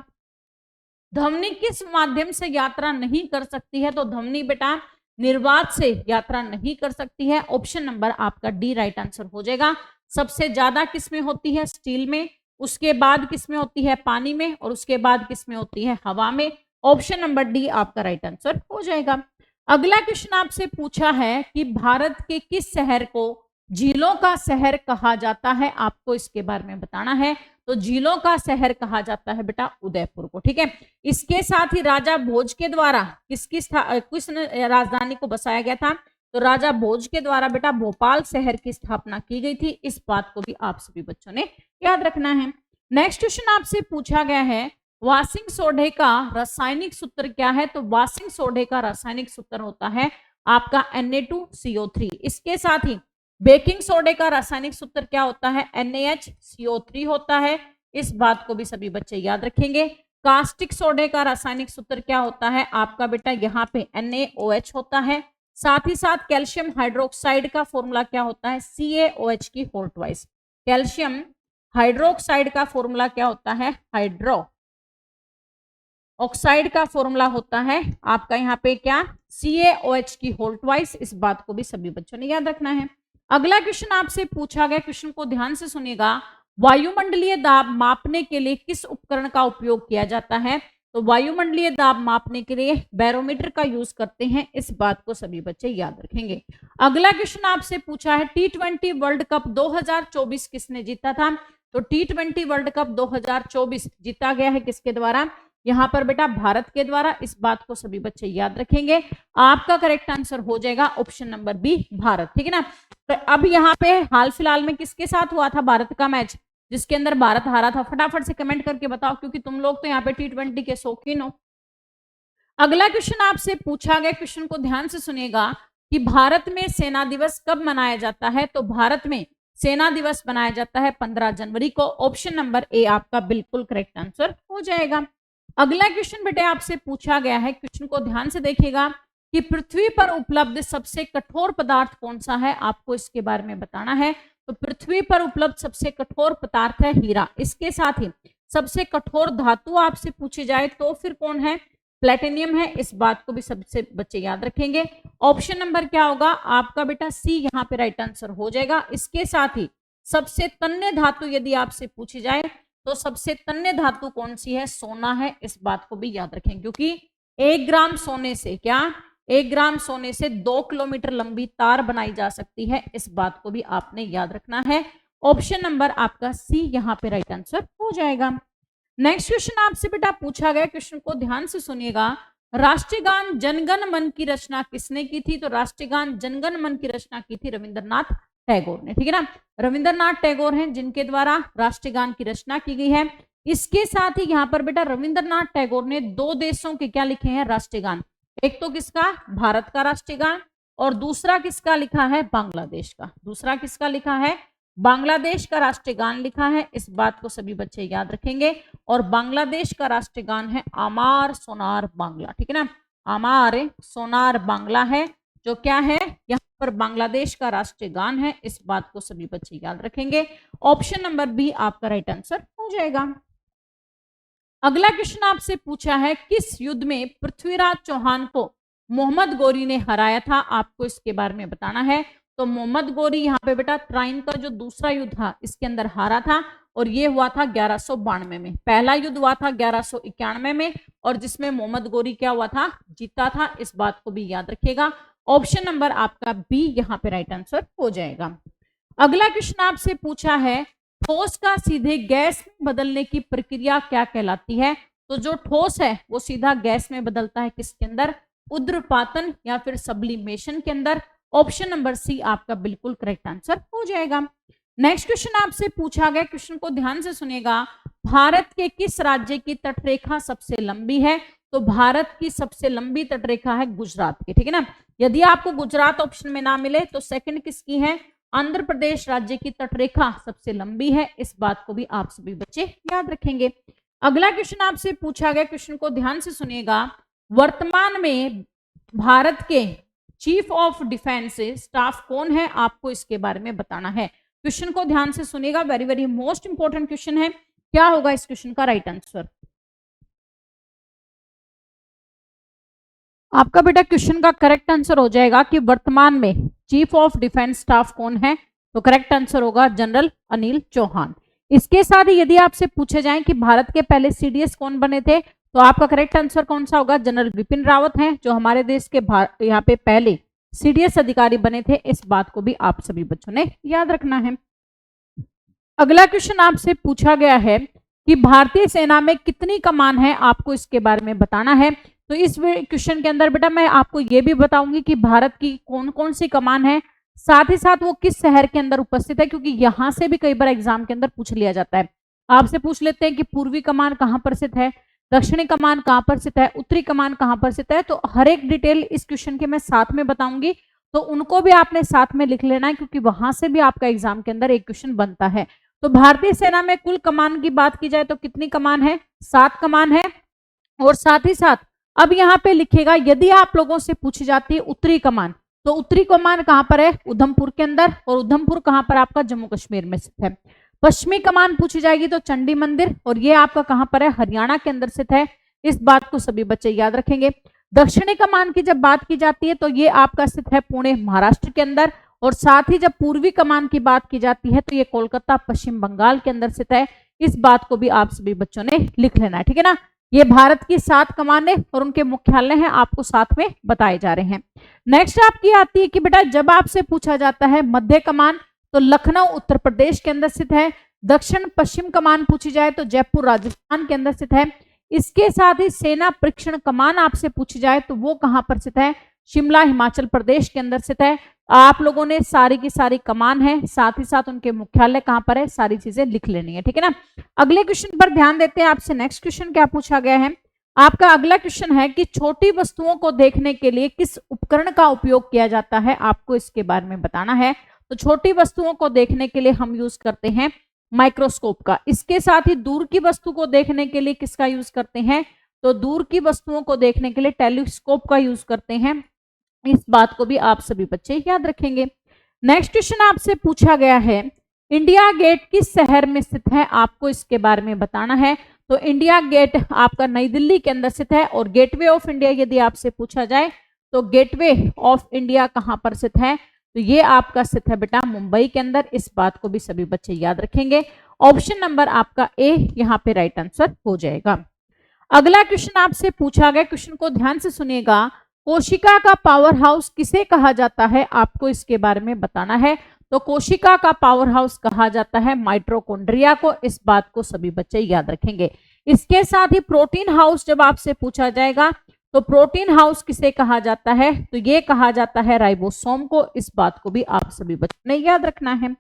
ध्वनि किस माध्यम से यात्रा नहीं कर सकती है, तो ध्वनि बेटा निर्वात से यात्रा नहीं कर सकती है। ऑप्शन नंबर आपका डी राइट आंसर हो जाएगा। सबसे ज्यादा किसमें होती है, स्टील में, उसके बाद किसमें होती है, पानी में, और उसके बाद किसमें होती है, हवा में। ऑप्शन नंबर डी आपका राइट आंसर हो जाएगा। अगला क्वेश्चन आपसे पूछा है कि भारत के किस शहर को झीलों का शहर कहा जाता है, आपको इसके बारे में बताना है। तो झीलों का शहर कहा जाता है बेटा उदयपुर को, ठीक है। इसके साथ ही राजा भोज के द्वारा किस राजधानी को बसाया गया था, तो राजा भोज के द्वारा बेटा भोपाल शहर की स्थापना की गई थी। इस बात को भी आप सभी बच्चों ने याद रखना है। नेक्स्ट क्वेश्चन आपसे पूछा गया है, वाशिंग सोडे का रासायनिक सूत्र क्या है, तो वाशिंग सोडे का रासायनिक सूत्र होता है आपका Na2CO3। इसके साथ ही बेकिंग सोडे का रासायनिक सूत्र क्या होता है, NaHCO3 होता है। इस बात को भी सभी बच्चे याद रखेंगे। कास्टिक सोडे का रासायनिक सूत्र क्या होता है आपका बेटा, यहाँ पे NaOH होता है। साथ ही साथ कैल्शियम हाइड्रोक्साइड का फॉर्मूला क्या होता है, CaOH की होल ट्वाइस। कैल्शियम हाइड्रोक्साइड का फॉर्मूला क्या होता है, हाइड्रो ऑक्साइड का फॉर्मूला होता है आपका यहाँ पे क्या, CaOH की होल ट्वाइस। इस बात को भी सभी बच्चों ने याद रखना है। अगला क्वेश्चन आपसे पूछा गया, क्वेश्चन को ध्यान से सुनिएगा, वायुमंडलीय दाब मापने के लिए किस उपकरण का उपयोग किया जाता है? तो वायुमंडलीय दाब मापने के लिए बैरोमीटर का यूज करते हैं, इस बात को सभी बच्चे याद रखेंगे। अगला क्वेश्चन आपसे पूछा है, T20 वर्ल्ड कप 2024 किसने जीता था? तो T20 वर्ल्ड कप 2024 जीता गया है किसके द्वारा? यहाँ पर बेटा भारत के द्वारा, इस बात को सभी बच्चे याद रखेंगे। आपका करेक्ट आंसर हो जाएगा ऑप्शन नंबर बी, भारत। ठीक है ना। तो अब यहाँ पे हाल फिलहाल में किसके साथ हुआ था भारत का मैच, जिसके अंदर भारत हारा था? फटाफट से कमेंट करके बताओ, क्योंकि तुम लोग तो यहाँ पे T20 के शौकीन हो। अगला क्वेश्चन आपसे पूछा गया, क्वेश्चन को ध्यान से सुनिएगा कि भारत में सेना दिवस कब मनाया जाता है? तो भारत में सेना दिवस मनाया जाता है 15 जनवरी को। ऑप्शन नंबर ए आपका बिल्कुल करेक्ट आंसर हो जाएगा। अगला क्वेश्चन बेटे आपसे पूछा गया है, क्वेश्चन को ध्यान से देखिएगा कि पृथ्वी पर उपलब्ध सबसे कठोर पदार्थ कौन सा है? आपको इसके बारे में बताना है। तो पृथ्वी पर उपलब्ध सबसे कठोर पदार्थ है हीरा। इसके साथ ही सबसे कठोर धातु आपसे पूछी जाए तो फिर कौन है? प्लेटिनियम है। इस बात को भी सबसे बच्चे याद रखेंगे। ऑप्शन नंबर क्या होगा आपका बेटा? सी यहाँ पे राइट आंसर हो जाएगा। इसके साथ ही सबसे तन्य धातु यदि आपसे पूछी जाए तो सबसे तन्य धातु कौन सी है? सोना है। इस बात को भी याद रखें, क्योंकि 1 ग्राम सोने से 1 ग्राम सोने से 2 किलोमीटर लंबी तार बनाई जा सकती है। इस बात को भी आपने याद रखना है। ऑप्शन नंबर आपका सी यहाँ पे राइट आंसर हो जाएगा। नेक्स्ट क्वेश्चन आपसे बेटा पूछा गया, क्वेश्चन को ध्यान से सुनिएगा, राष्ट्रीय गान जनगण मन की रचना किसने की थी? तो राष्ट्रीय गान जनगण मन की रचना की थी रविंद्रनाथ टैगोर ने। ठीक है ना। रविंद्रनाथ टैगोर हैं जिनके द्वारा राष्ट्रीय गान की रचना की गई है। इसके साथ ही यहाँ पर बेटा रविंद्रनाथ टैगोर ने 2 देशों के क्या लिखे हैं? राष्ट्रीय गान। एक तो किसका? भारत का राष्ट्रीय गान, और दूसरा किसका लिखा है? बांग्लादेश का। दूसरा किसका लिखा है? बांग्लादेश का राष्ट्रीय गान लिखा है। इस बात को सभी बच्चे याद रखेंगे। और बांग्लादेश का राष्ट्रीय गान है आमार सोनार बांग्ला। ठीक है ना। आमार सोनार बांग्ला है, जो क्या है यहाँ पर बांग्लादेश का राष्ट्रीय गान है। इस बात को सभी बच्चे याद रखेंगे। ऑप्शन नंबर बी आपका राइट आंसर हो जाएगा। अगला क्वेश्चन आपसे पूछा है, किस युद्ध में पृथ्वीराज चौहान को मोहम्मद गोरी ने हराया था? आपको इसके बारे में बताना है। तो मोहम्मद गोरी यहाँ पे बेटा त्राइन का जो दूसरा युद्ध था इसके अंदर हारा था, और ये हुआ था 1192 में। पहला युद्ध हुआ था 1191 में, और जिसमें मोहम्मद गोरी क्या हुआ था? जीता था। इस बात को भी याद रखिएगा। ऑप्शन नंबर आपका बी यहाँ पे राइट आंसर हो जाएगा। अगला क्वेश्चन आपसे पूछा है, ठोस का सीधे गैस में बदलने की प्रक्रिया क्या कहलाती है? तो जो ठोस है वो सीधा गैस में बदलता है किसके अंदर? उद्रपातन या फिर सब्लिमेशन के अंदर। ऑप्शन नंबर सी आपका बिल्कुल करेक्ट आंसर हो जाएगा। नेक्स्ट क्वेश्चन आपसे पूछा गया, क्वेश्चन को ध्यान से सुनिएगा, भारत के किस राज्य की तटरेखा सबसे लंबी है? तो भारत की सबसे लंबी तटरेखा है गुजरात की। ठीक है ना। यदि आपको गुजरात ऑप्शन में ना मिले तो सेकंड किसकी है? आंध्र प्रदेश राज्य की तटरेखा सबसे लंबी है। इस बात को भी आप सभी बच्चे याद रखेंगे। अगला क्वेश्चन आपसे पूछा गया, क्वेश्चन को ध्यान से सुनिएगा, वर्तमान में भारत के चीफ ऑफ डिफेंस स्टाफ कौन है? आपको इसके बारे में बताना है। क्वेश्चन को ध्यान से सुनिएगा, very very most important question है। क्या होगा इस क्वेश्चन का राइट आंसर? आपका बेटा क्वेश्चन का करेक्ट आंसर हो जाएगा कि वर्तमान में चीफ ऑफ डिफेंस स्टाफ कौन है? तो करेक्ट आंसर होगा जनरल अनिल चौहान। इसके साथ ही यदि आपसे पूछे जाए कि भारत के पहले सीडीएस कौन बने थे, तो आपका करेक्ट आंसर कौन सा होगा? जनरल विपिन रावत हैं, जो हमारे देश के यहाँ पे पहले सीडीएस अधिकारी बने थे। इस बात को भी आप सभी बच्चों ने याद रखना है। अगला क्वेश्चन आपसे पूछा गया है कि भारतीय सेना में कितनी कमान है? आपको इसके बारे में बताना है। तो इस क्वेश्चन के अंदर बेटा मैं आपको ये भी बताऊंगी कि भारत की कौन कौन सी कमान है, साथ ही साथ वो किस शहर के अंदर उपस्थित है, क्योंकि यहां से भी कई बार एग्जाम के अंदर पूछ लिया जाता है। आपसे पूछ लेते हैं कि पूर्वी कमान कहां पर स्थित है, दक्षिणी कमान कहां पर स्थित है, उत्तरी कमान कहां पर स्थित है। तो हर एक डिटेल इस क्वेश्चन के मैं साथ में बताऊंगी, तो उनको भी आपने साथ में लिख लेना है, क्योंकि वहां से भी आपका एग्जाम के अंदर एक क्वेश्चन बनता है। तो भारतीय सेना में कुल कमान की बात की जाए तो कितनी कमान है? 7 कमान है। और साथ ही साथ अब यहाँ पे लिखेगा, यदि आप लोगों से पूछी जाती है उत्तरी कमान, तो उत्तरी कमान कहां पर है? उधमपुर के अंदर। और उधमपुर कहां पर? आपका जम्मू कश्मीर में स्थित है। पश्चिमी कमान पूछी जाएगी तो चंडी मंदिर, और ये आपका कहां पर है? हरियाणा के अंदर स्थित है। इस बात को सभी बच्चे याद रखेंगे। दक्षिणी कमान की जब बात की जाती है तो ये आपका स्थित है पुणे महाराष्ट्र के अंदर। और साथ ही जब पूर्वी कमान की बात की जाती है तो ये कोलकाता पश्चिम बंगाल के अंदर स्थित है। इस बात को भी आप सभी बच्चों ने लिख लेना है, ठीक है ना। ये भारत की 7 कमानें और उनके मुख्यालय हैं, आपको साथ में बताए जा रहे हैं। नेक्स्ट आपकी आती है कि बेटा जब आपसे पूछा जाता है मध्य कमान तो लखनऊ उत्तर प्रदेश के अंदर स्थित है। दक्षिण पश्चिम कमान पूछी जाए तो जयपुर राजस्थान के अंदर स्थित है। इसके साथ ही सेना परीक्षण कमान आपसे पूछी जाए तो वो कहां पर स्थित है, शिमला हिमाचल प्रदेश के अंदर स्थित है। आप लोगों ने सारी की सारी कमान है, साथ ही साथ उनके मुख्यालय कहां पर है, सारी चीजें लिख लेनी है, ठीक है ना। अगले क्वेश्चन पर ध्यान देते हैं। आपसे नेक्स्ट क्वेश्चन क्या पूछा गया है, आपका अगला क्वेश्चन है कि छोटी वस्तुओं को देखने के लिए किस उपकरण का उपयोग किया जाता है, आपको इसके बारे में बताना है। तो छोटी वस्तुओं को देखने के लिए हम यूज करते हैं माइक्रोस्कोप का। इसके साथ ही दूर की वस्तु को देखने के लिए किसका यूज करते हैं, तो दूर की वस्तुओं को देखने के लिए टेलीस्कोप का यूज करते हैं। इस बात को भी आप सभी बच्चे याद रखेंगे। नेक्स्ट क्वेश्चन आपसे पूछा गया है, इंडिया गेट किस शहर में स्थित है, आपको इसके बारे में बताना है। तो इंडिया गेट आपका नई दिल्ली के अंदर स्थित है। और गेटवे ऑफ इंडिया यदि आपसे पूछा जाए तो गेटवे ऑफ इंडिया कहां पर स्थित है, तो ये आपका स्थित है बेटा मुंबई के अंदर। इस बात को भी सभी बच्चे याद रखेंगे। ऑप्शन नंबर आपका ए यहाँ पे राइट आंसर हो जाएगा। अगला क्वेश्चन आपसे पूछा गया, क्वेश्चन को ध्यान से सुनिएगा, कोशिका का पावर हाउस किसे कहा जाता है, आपको इसके बारे में बताना है। तो कोशिका का पावर हाउस कहा जाता है माइटोकॉन्ड्रिया को। इस बात को सभी बच्चे याद रखेंगे। इसके साथ ही प्रोटीन हाउस जब आपसे पूछा जाएगा तो प्रोटीन हाउस किसे कहा जाता है, तो ये कहा जाता है राइबोसोम को। इस बात को भी आप सभी बच्चों ने याद रखना है।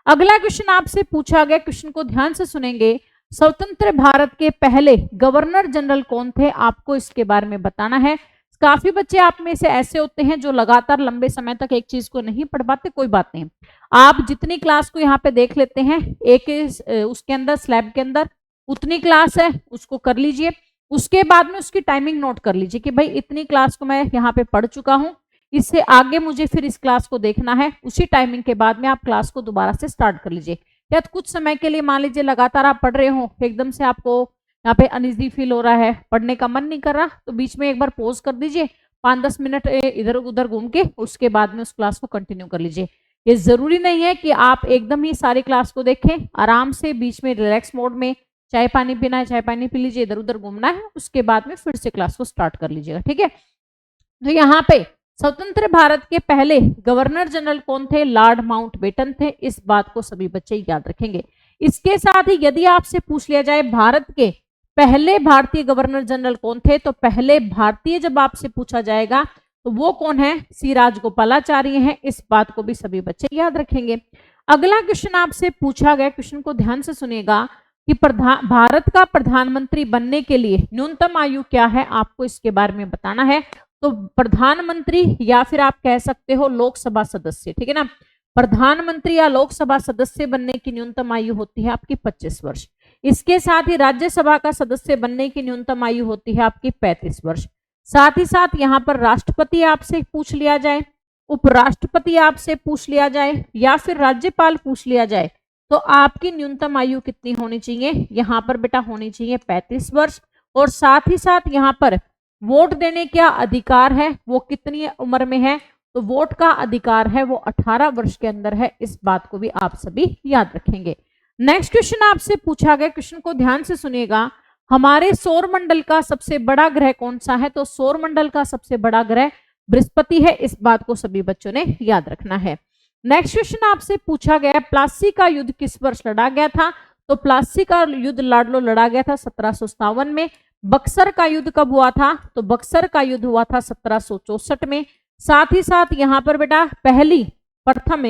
अगला क्वेश्चन आपसे पूछा गया, क्वेश्चन को ध्यान से सुनेंगे, स्वतंत्र भारत के पहले गवर्नर जनरल कौन थे, आपको इसके बारे में बताना है। काफी बच्चे आप में से ऐसे होते हैं जो लगातार लंबे समय तक एक चीज को नहीं पढ़ पाते, कोई बात नहीं, आप जितनी क्लास को यहाँ पे देख लेते हैं, एक उसके अंदर स्लैब के अंदर उतनी क्लास है उसको कर लीजिए। उसके बाद में उसकी टाइमिंग नोट कर लीजिए कि भाई इतनी क्लास को मैं यहाँ पे पढ़ चुका हूँ, इससे आगे मुझे फिर इस क्लास को देखना है। उसी टाइमिंग के बाद में आप क्लास को दोबारा से स्टार्ट कर लीजिए। या तो कुछ समय के लिए मान लीजिए लगातार आप पढ़ रहे हो, एकदम से आपको यहाँ पे अनइजी फील हो रहा है, पढ़ने का मन नहीं कर रहा, तो बीच में एक बार पॉज कर दीजिए, 5-10 मिनट इधर उधर घूम के उसके बाद में उस क्लास को कंटिन्यू कर लीजिए। ये जरूरी नहीं है कि आप एकदम ही सारी क्लास को देखें, आराम से बीच में रिलैक्स मोड में चाय पानी पीना है चाय पानी पी लीजिए, इधर उधर घूमना है, उसके बाद में फिर से क्लास को स्टार्ट कर लीजिएगा, ठीक है। तो यहाँ पे स्वतंत्र भारत के पहले गवर्नर जनरल कौन थे, लॉर्ड माउंटबेटन थे। इस बात को सभी बच्चे याद रखेंगे। इसके साथ ही यदि आपसे पूछ लिया जाए भारत के पहले भारतीय गवर्नर जनरल कौन थे, तो पहले भारतीय जब आपसे पूछा जाएगा तो वो कौन है, सी राजगोपालाचार्य हैं। इस बात को भी सभी बच्चे याद रखेंगे। अगला क्वेश्चन आपसे पूछा गया, क्वेश्चन को ध्यान से सुनिएगा कि भारत का प्रधानमंत्री बनने के लिए न्यूनतम आयु क्या है, आपको इसके बारे में बताना है। तो प्रधानमंत्री या फिर आप कह सकते हो लोकसभा सदस्य, ठीक है ना। प्रधानमंत्री या लोकसभा सदस्य बनने की न्यूनतम आयु होती है आपकी 25 वर्ष। इसके साथ ही राज्यसभा का सदस्य बनने की न्यूनतम आयु होती है आपकी 35 वर्ष। साथ ही साथ यहाँ पर राष्ट्रपति आपसे पूछ लिया जाए, उपराष्ट्रपति आपसे पूछ लिया जाए या फिर राज्यपाल पूछ लिया जाए तो आपकी न्यूनतम आयु कितनी होनी चाहिए, यहाँ पर बेटा होनी चाहिए 35 वर्ष। और साथ ही साथ यहाँ पर वोट देने का अधिकार है वो कितनी उम्र में है, तो वोट का अधिकार है वो 18 वर्ष के अंदर है। इस बात को भी आप सभी याद रखेंगे। नेक्स्ट क्वेश्चन आपसे पूछा गया, क्वेश्चन को ध्यान से सुनिएगा, हमारे सौर मंडल का सबसे बड़ा ग्रह कौन सा है, तो सौर मंडल का सबसे बड़ा ग्रह बृहस्पति है। इस बात को सभी बच्चों ने याद रखना है। नेक्स्ट क्वेश्चन आपसे पूछा गया, प्लासी का युद्ध किस वर्ष लड़ा गया था, तो प्लासी का युद्ध लाडलो लड़ा गया था 1757 में। बक्सर का युद्ध कब हुआ था, तो बक्सर का युद्ध हुआ था 1764 में। साथ ही साथ यहाँ पर बेटा प्रथम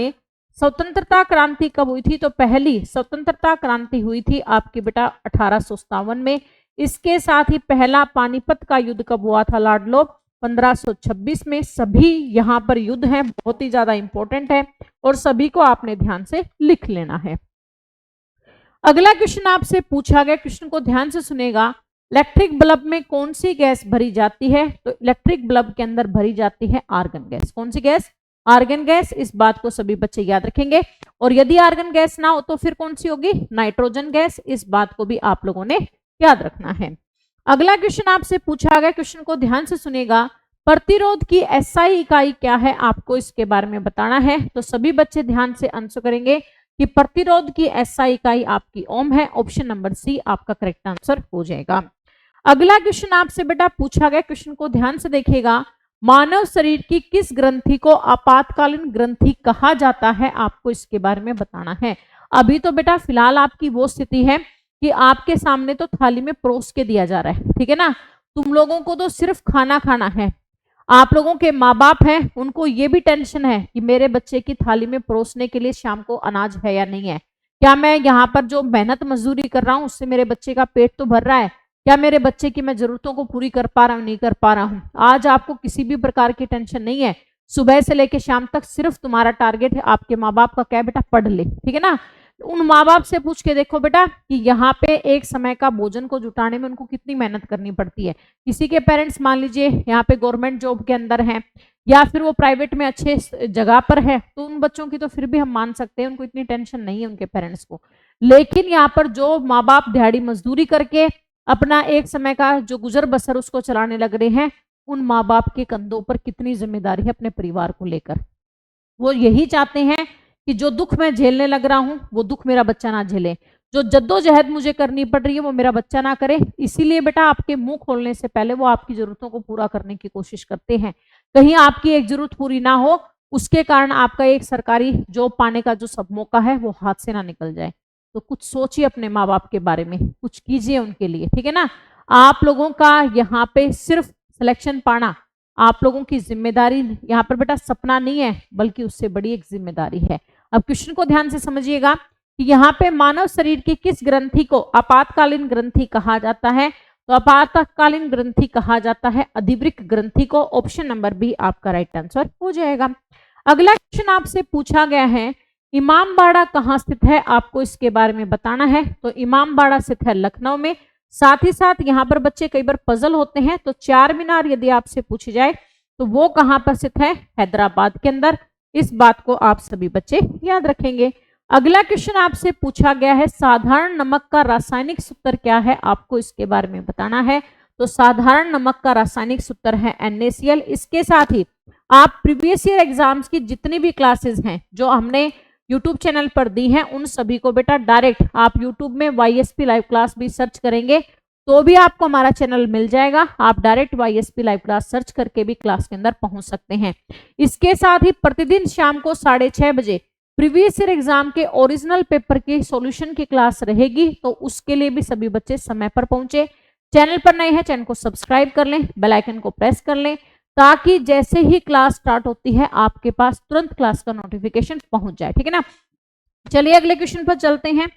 स्वतंत्रता क्रांति कब हुई थी, तो पहली स्वतंत्रता क्रांति हुई थी आपकी बेटा 1857 में। इसके साथ ही पहला पानीपत का युद्ध कब हुआ था लाडलो, 1526 में। सभी यहाँ पर युद्ध हैं, बहुत ही ज्यादा इंपॉर्टेंट है और सभी को आपने ध्यान से लिख लेना है। अगला क्वेश्चन आपसे पूछा गया, क्वेश्चन को ध्यान से सुनेगा, इलेक्ट्रिक बल्ब में कौन सी गैस भरी जाती है, तो इलेक्ट्रिक बल्ब के अंदर भरी जाती है आर्गन गैस। कौन सी गैस, आर्गन गैस। इस बात को सभी बच्चे याद रखेंगे। और यदि आर्गन गैस ना हो तो फिर कौन सी होगी, नाइट्रोजन गैस। इस बात को भी आप लोगों ने याद रखना है। अगला क्वेश्चन आपसे पूछा गया, क्वेश्चन को ध्यान से सुनेगा, प्रतिरोध की एसआई इकाई क्या है, आपको इसके बारे में बताना है। तो सभी बच्चे ध्यान से आंसर करेंगे कि प्रतिरोध की एसआई इकाई आपकी ओम है। ऑप्शन नंबर सी आपका करेक्ट आंसर हो जाएगा। अगला क्वेश्चन आपसे बेटा पूछा गया, क्वेश्चन को ध्यान से देखिएगा। मानव शरीर की किस ग्रंथि को आपातकालीन ग्रंथि कहा जाता है, आपको इसके बारे में बताना है। अभी तो बेटा फिलहाल आपकी वो स्थिति है कि आपके सामने तो थाली में परोस के दिया जा रहा है, ठीक है ना। तुम लोगों को तो सिर्फ खाना खाना है। आप लोगों के माँ बाप हैं, उनको ये भी टेंशन है कि मेरे बच्चे की थाली में परोसने के लिए शाम को अनाज है या नहीं है, क्या मैं यहाँ पर जो मेहनत मजदूरी कर रहा हूँ उससे मेरे बच्चे का पेट तो भर रहा है, क्या मेरे बच्चे की मैं जरूरतों को पूरी कर पा रहा हूँ, नहीं कर पा रहा हूँ। आज आपको किसी भी प्रकार की टेंशन नहीं है। सुबह से लेकर शाम तक सिर्फ तुम्हारा टारगेट है आपके माँ बाप का क्या बेटा, पढ़ ले, ठीक है ना। उन माँ बाप से पूछ के देखो बेटा कि यहाँ पे एक समय का भोजन को जुटाने में उनको कितनी मेहनत करनी पड़ती है। किसी के पेरेंट्स मान लीजिए यहाँ पे गवर्नमेंट जॉब के अंदर हैं या फिर वो प्राइवेट में अच्छे जगह पर है, तो उन बच्चों की तो फिर भी हम मान सकते हैं, उनको इतनी टेंशन नहीं है उनके पेरेंट्स को। लेकिन यहाँ पर जो माँ बाप दिहाड़ी मजदूरी करके अपना एक समय का जो गुजर बसर उसको चलाने लग रहे हैं, उन माँ बाप के कंधों पर कितनी जिम्मेदारी है अपने परिवार को लेकर। वो यही चाहते हैं कि जो दुख मैं झेलने लग रहा हूं वो दुख मेरा बच्चा ना झेले, जो जद्दोजहद मुझे करनी पड़ रही है वो मेरा बच्चा ना करे। इसीलिए बेटा आपके मुंह खोलने से पहले वो आपकी जरूरतों को पूरा करने की कोशिश करते हैं। कहीं आपकी एक जरूरत पूरी ना हो, उसके कारण आपका एक सरकारी जॉब पाने का जो सब मौका है वो हाथ से ना निकल जाए। तो कुछ सोचिए अपने माँ बाप के बारे में, कुछ कीजिए उनके लिए, ठीक है ना। आप लोगों का यहाँ पे सिर्फ सिलेक्शन पाना आप लोगों की जिम्मेदारी यहाँ पर बेटा सपना नहीं है, बल्कि उससे बड़ी एक जिम्मेदारी है। अब क्वेश्चन को ध्यान से समझिएगा कि यहाँ पे मानव शरीर की किस ग्रंथि को आपातकालीन ग्रंथि कहा जाता है। तो आपातकालीन ग्रंथि कहा जाता है अधिवृक्क ग्रंथि को। ऑप्शन नंबर बी आपका राइट आंसर हो जाएगा। अगला क्वेश्चन आपसे पूछा गया है, इमामबाड़ा कहाँ स्थित है, आपको इसके बारे में बताना है। तो इमामबाड़ा स्थित है लखनऊ में। साथ ही साथ यहाँ पर बच्चे कई बार पजल होते हैं, तो चार मीनार यदि आपसे पूछी जाए तो वो कहाँ पर स्थित है, हैदराबाद के अंदर। इस बात को आप सभी बच्चे याद रखेंगे। अगला क्वेश्चन आपसे पूछा गया है, साधारण नमक का रासायनिक सूत्र क्या है, आपको इसके बारे में बताना है। तो साधारण नमक का रासायनिक सूत्र है NaCl। इसके साथ ही आप प्रीवियस ईयर एग्जाम्स की जितनी भी क्लासेस हैं जो हमने यूट्यूब चैनल पर दी हैं, उन सभी को बेटा डायरेक्ट आप यूट्यूब में YSP लाइव क्लास भी सर्च करेंगे तो भी आपको हमारा चैनल मिल जाएगा। आप direct YSP live class search करके भी क्लास के अंदर पहुंच सकते हैं। इसके साथ ही प्रतिदिन शाम को 6:30 बजे प्रीवियस ईयर एग्जाम के ओरिजिनल पेपर के सॉल्यूशन की क्लास रहेगी, तो उसके लिए भी सभी बच्चे समय पर पहुंचे। चैनल पर नए हैं, चैनल को सब्सक्राइब कर लें, बेल आइकन को प्रेस कर लें, ताकि जैसे ही क्लास स्टार्ट होती है आपके पास तुरंत क्लास का नोटिफिकेशन पहुंच जाए, ठीक है ना। चलिए अगले क्वेश्चन पर चलते हैं।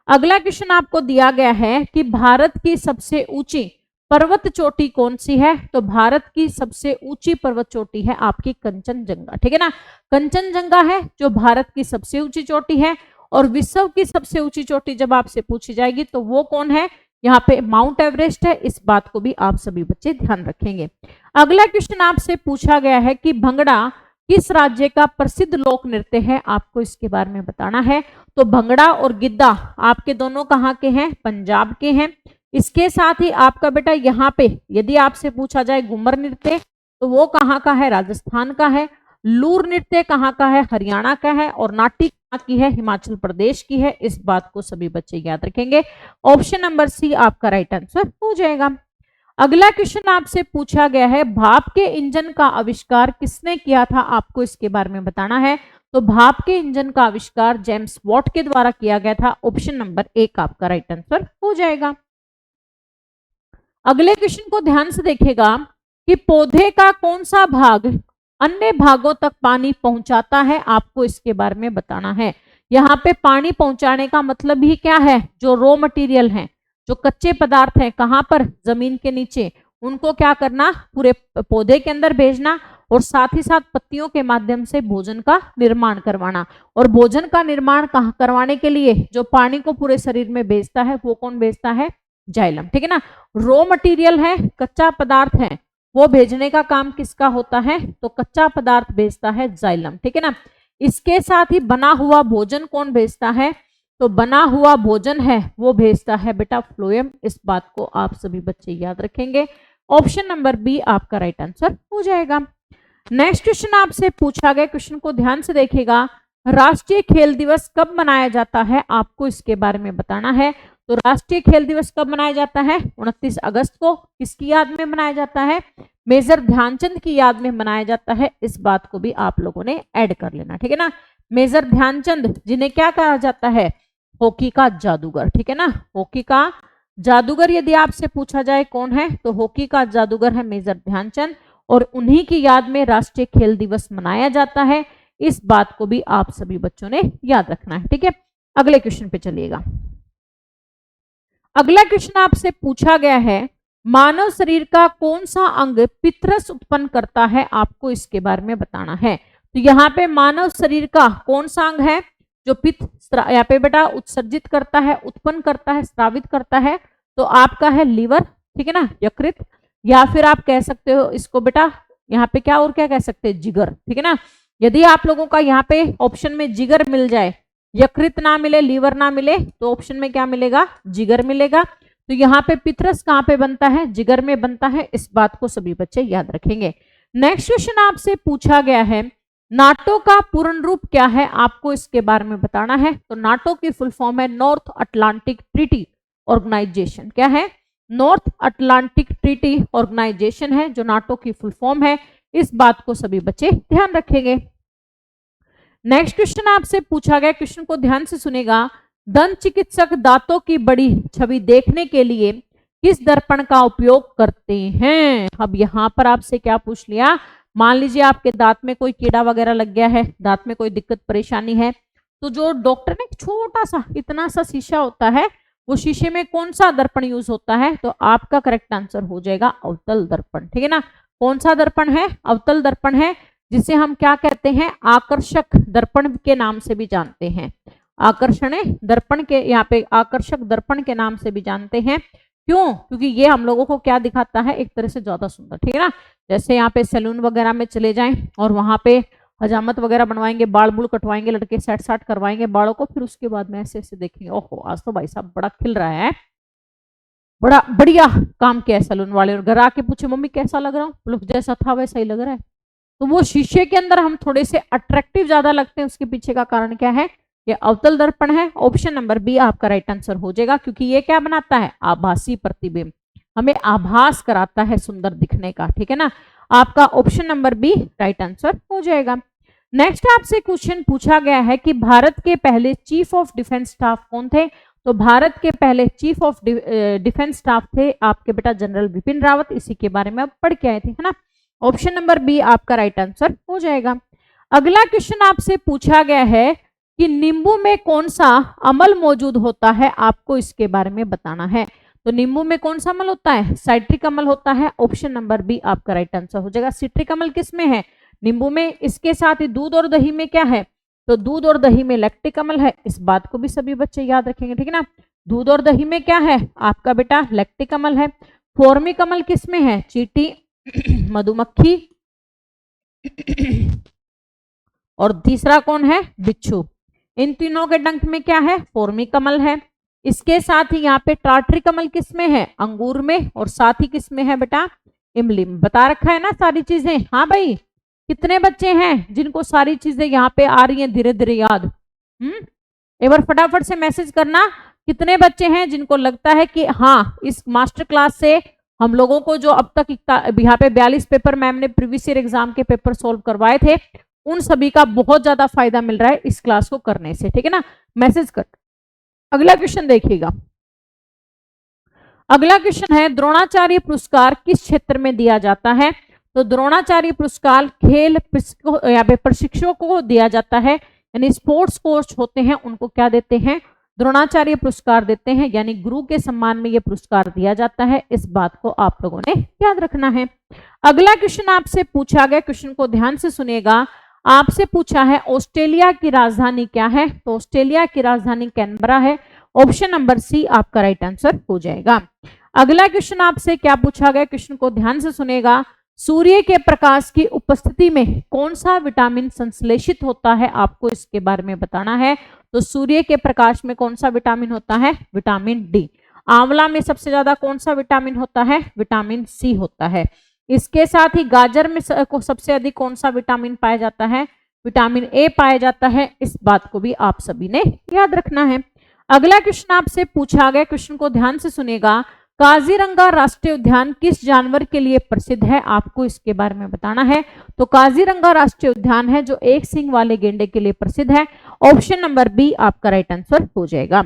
अगला क्वेश्चन आपको दिया गया है कि भारत की सबसे ऊंची पर्वत चोटी कौन सी है। तो भारत की सबसे ऊंची पर्वत चोटी है आपकी कंचनजंगा, ठीक है ना। कंचनजंगा है जो भारत की सबसे ऊंची चोटी है। और विश्व की सबसे ऊंची चोटी जब आपसे पूछी जाएगी तो वो कौन है, यहाँ पे माउंट एवरेस्ट है। इस बात को भी आप सभी बच्चे ध्यान रखेंगे। अगला क्वेश्चन आपसे पूछा गया है कि भंगड़ा किस राज्य का प्रसिद्ध लोक नृत्य है, आपको इसके बारे में बताना है। तो भंगड़ा और गिद्धा आपके दोनों कहाँ के हैं, पंजाब के हैं। इसके साथ ही आपका बेटा यहाँ पे यदि आपसे पूछा जाए घूमर नृत्य तो वो कहाँ का है, राजस्थान का है। लूर नृत्य कहाँ का है, हरियाणा का है। और नाटी कहाँ की है, हिमाचल प्रदेश की है। इस बात को सभी बच्चे याद रखेंगे। ऑप्शन नंबर सी आपका राइट आंसर हो जाएगा। अगला क्वेश्चन आपसे पूछा गया है, भाप के इंजन का आविष्कार किसने किया था, आपको इसके बारे में बताना है। तो भाप के इंजन का आविष्कार जेम्स वॉट के द्वारा किया गया था। ऑप्शन नंबर एक आपका राइट आंसर हो जाएगा। अगले क्वेश्चन को ध्यान से देखिएगा कि पौधे का कौन सा भाग अन्य भागों तक पानी पहुंचाता है, आपको इसके बारे में बताना है। यहाँ पे पानी पहुंचाने का मतलब ही क्या है, जो रॉ मटेरियल है, जो कच्चे पदार्थ हैं, कहाँ पर, जमीन के नीचे, उनको क्या करना, पूरे पौधे के अंदर भेजना और साथ ही साथ पत्तियों के माध्यम से भोजन का निर्माण करवाना। और भोजन का निर्माण कहाँ करवाने के लिए जो पानी को पूरे शरीर में भेजता है वो कौन भेजता है, जाइलम, ठीक है ना। रॉ मटेरियल है, कच्चा पदार्थ है, वो भेजने का काम किसका होता है, तो कच्चा पदार्थ भेजता है जाइलम, ठीक है ना। इसके साथ ही बना हुआ भोजन कौन भेजता है, तो बना हुआ भोजन है वो भेजता है बेटा फ्लोएम। इस बात को आप सभी बच्चे याद रखेंगे। ऑप्शन नंबर बी आपका राइट आंसर हो जाएगा। नेक्स्ट क्वेश्चन आपसे पूछा गया, क्वेश्चन को ध्यान से देखिएगा। राष्ट्रीय खेल दिवस कब मनाया जाता है, आपको इसके बारे में बताना है। तो राष्ट्रीय खेल दिवस कब मनाया जाता है? 29 अगस्त को। किसकी याद में मनाया जाता है? मेजर ध्यानचंद की याद में मनाया जाता है। इस बात को भी आप लोगों ने ऐड कर लेना, ठीक है ना। मेजर ध्यानचंद जिन्हें क्या कहा जाता है? हॉकी का जादूगर, ठीक है ना। हॉकी का जादूगर यदि आपसे पूछा जाए कौन है, तो हॉकी का जादूगर है मेजर ध्यानचंद, और उन्हीं की याद में राष्ट्रीय खेल दिवस मनाया जाता है। इस बात को भी आप सभी बच्चों ने याद रखना है, ठीक है। अगले क्वेश्चन पे चलिएगा। अगला क्वेश्चन आपसे पूछा गया है, मानव शरीर का कौन सा अंग पितरस उत्पन्न करता है, आपको इसके बारे में बताना है। तो यहाँ पे मानव शरीर का कौन सा अंग है जो पित्त यहाँ पे बेटा उत्सर्जित करता है, उत्पन्न करता है, स्रावित करता है? तो आपका है लीवर, ठीक है ना, यकृत, या फिर आप कह सकते हो इसको बेटा यहाँ पे क्या और क्या कह सकते हैं, जिगर, ठीक है ना। यदि आप लोगों का यहाँ पे ऑप्शन में जिगर मिल जाए, यकृत ना मिले, लीवर ना मिले, तो ऑप्शन में क्या मिलेगा? जिगर मिलेगा। तो यहाँ पे पितरस कहाँ पे बनता है? जिगर में बनता है। इस बात को सभी बच्चे याद रखेंगे। नेक्स्ट क्वेश्चन आपसे पूछा गया है, नाटो का पूर्ण रूप क्या है, आपको इसके बारे में बताना है। तो नाटो की फुल फॉर्म है नॉर्थ अटलांटिक ट्रीटी ऑर्गेनाइजेशन। क्या है? नॉर्थ अटलांटिक ट्रीटी ऑर्गेनाइजेशन है जो नाटो की फुल फॉर्म है। इस बात को सभी बच्चे ध्यान रखेंगे। नेक्स्ट क्वेश्चन आपसे पूछा गया, क्वेश्चन को ध्यान से सुनेगा। दंत चिकित्सक दांतों की बड़ी छवि देखने के लिए किस दर्पण का उपयोग करते हैं? अब यहाँ पर आपसे क्या पूछ लिया, मान लीजिए आपके दांत में कोई कीड़ा वगैरह लग गया है, दांत में कोई दिक्कत परेशानी है, तो जो डॉक्टर ने छोटा सा इतना सा शीशा होता है, वो शीशे में कौन सा दर्पण यूज होता है? तो आपका करेक्ट आंसर हो जाएगा अवतल दर्पण, ठीक है ना। कौन सा दर्पण है? अवतल दर्पण है, जिसे हम क्या कहते हैं? आकर्षक दर्पण के नाम से भी जानते हैं। आकर्षण दर्पण के, यहाँ पे आकर्षक दर्पण के नाम से भी जानते हैं। क्यों? क्योंकि ये हम लोगों को क्या दिखाता है? एक तरह से ज्यादा सुंदर, ठीक है ना। जैसे यहाँ पे सैलून वगैरह में चले जाएं और वहां पे हजामत वगैरह बनवाएंगे, बाल बुल कटवाएंगे, लड़के सेट साट करवाएंगे बालों को, फिर उसके बाद में ऐसे ऐसे देखेंगे, ओहो आज तो भाई साहब बड़ा खिल रहा है, बड़ा बढ़िया काम किया है सैलून वाले। और घर आके पूछे मम्मी कैसा लग रहा हूँ, बोलो जैसा था वैसा ही लग रहा है। तो वो शीशे के अंदर हम थोड़े से अट्रैक्टिव ज्यादा लगते हैं, उसके पीछे का कारण क्या है? ये अवतल दर्पण है। ऑप्शन नंबर बी आपका राइट आंसर हो जाएगा, क्योंकि ये क्या बनाता है? आभासी प्रतिबिंब, हमें आभास कराता है सुंदर दिखने का, ठीक है ना। आपका option number B right answer हो जाएगा। नेक्स्ट आपसे क्वेश्चन पूछा गया है कि भारत के पहले चीफ ऑफ डिफेंस स्टाफ कौन थे? तो भारत के पहले चीफ ऑफ डिफेंस स्टाफ थे आपके बेटा जनरल बिपिन रावत। इसी के बारे में आप पढ़ के आए थे, है ना। ऑप्शन नंबर बी आपका राइट आंसर हो जाएगा। अगला क्वेश्चन आपसे पूछा गया है कि नींबू में कौन सा अम्ल मौजूद होता है, आपको इसके बारे में बताना है। तो नींबू में कौन सा अम्ल होता है? साइट्रिक अम्ल होता है। ऑप्शन नंबर बी आपका राइट आंसर हो जाएगा। सिट्रिक अम्ल किस में है? नींबू में। इसके साथ ही दूध और दही में क्या है? तो दूध और दही में लैक्टिक अम्ल है। इस बात को भी सभी बच्चे याद रखेंगे, ठीक है ना। दूध और दही में क्या है आपका बेटा? लैक्टिक अम्ल है। फॉर्मिक अम्ल किस में है? चींटी, मधुमक्खी, और तीसरा कौन है? बिच्छू। इन तीनों के डंक में क्या है? फॉर्मिक अम्ल है। इसके साथ ही यहाँ पे टार्ट्रिक अम्ल किस में है? अंगूर में। और साथ ही किस में है बेटा? इमली में। बता रखा है ना सारी चीजें। हाँ भाई, कितने बच्चे हैं जिनको सारी चीजें यहाँ पे आ रही हैं धीरे धीरे याद? एक बार फटाफट से मैसेज करना, कितने बच्चे हैं जिनको लगता है कि हाँ इस मास्टर क्लास से हम लोगों को जो अब तक यहाँ पे 42 पेपर मैम ने प्रीवियस ईयर एग्जाम के पेपर सोल्व करवाए थे, उन सभी का बहुत ज्यादा फायदा मिल रहा है इस क्लास को करने से, ठीक है ना। मैसेज कर। अगला क्वेश्चन देखिएगा। अगला क्वेश्चन है, द्रोणाचार्य पुरस्कार किस क्षेत्र में दिया जाता है? तो द्रोणाचार्य पुरस्कार खेल यहाँ पे प्रशिक्षकों को दिया जाता है, यानी स्पोर्ट्स कोच होते हैं उनको क्या देते हैं? द्रोणाचार्य पुरस्कार देते हैं, यानी गुरु के सम्मान में यह पुरस्कार दिया जाता है। इस बात को आप लोगों ने याद रखना है। अगला क्वेश्चन आपसे पूछा गया, क्वेश्चन को ध्यान से सुनिएगा। आपसे पूछा है ऑस्ट्रेलिया की राजधानी क्या है? तो ऑस्ट्रेलिया की राजधानी कैनबरा है। ऑप्शन नंबर सी आपका राइट आंसर हो जाएगा। अगला क्वेश्चन आपसे क्या पूछा गया, क्वेश्चन को ध्यान से सुनेगा। सूर्य के प्रकाश की उपस्थिति में कौन सा विटामिन संश्लेषित होता है, आपको इसके बारे में बताना है। तो सूर्य के प्रकाश में कौन सा विटामिन होता है? Vitamin D. आंवला में सबसे ज्यादा कौन सा विटामिन होता है? विटामिन सी होता है। इसके साथ ही गाजर में सबसे अधिक कौन सा विटामिन पाया जाता है? विटामिन ए पाया जाता है। इस बात को भी आप सभी ने याद रखना है। अगला क्वेश्चन आपसे पूछा गया, क्वेश्चन को ध्यान से सुनेगा। काजीरंगा राष्ट्रीय उद्यान किस जानवर के लिए प्रसिद्ध है? आपको इसके बारे में बताना है। तो काजीरंगा राष्ट्रीय उद्यान है जो एक सींग वाले गेंडे के लिए प्रसिद्ध है। ऑप्शन नंबर बी आपका राइट आंसर हो जाएगा।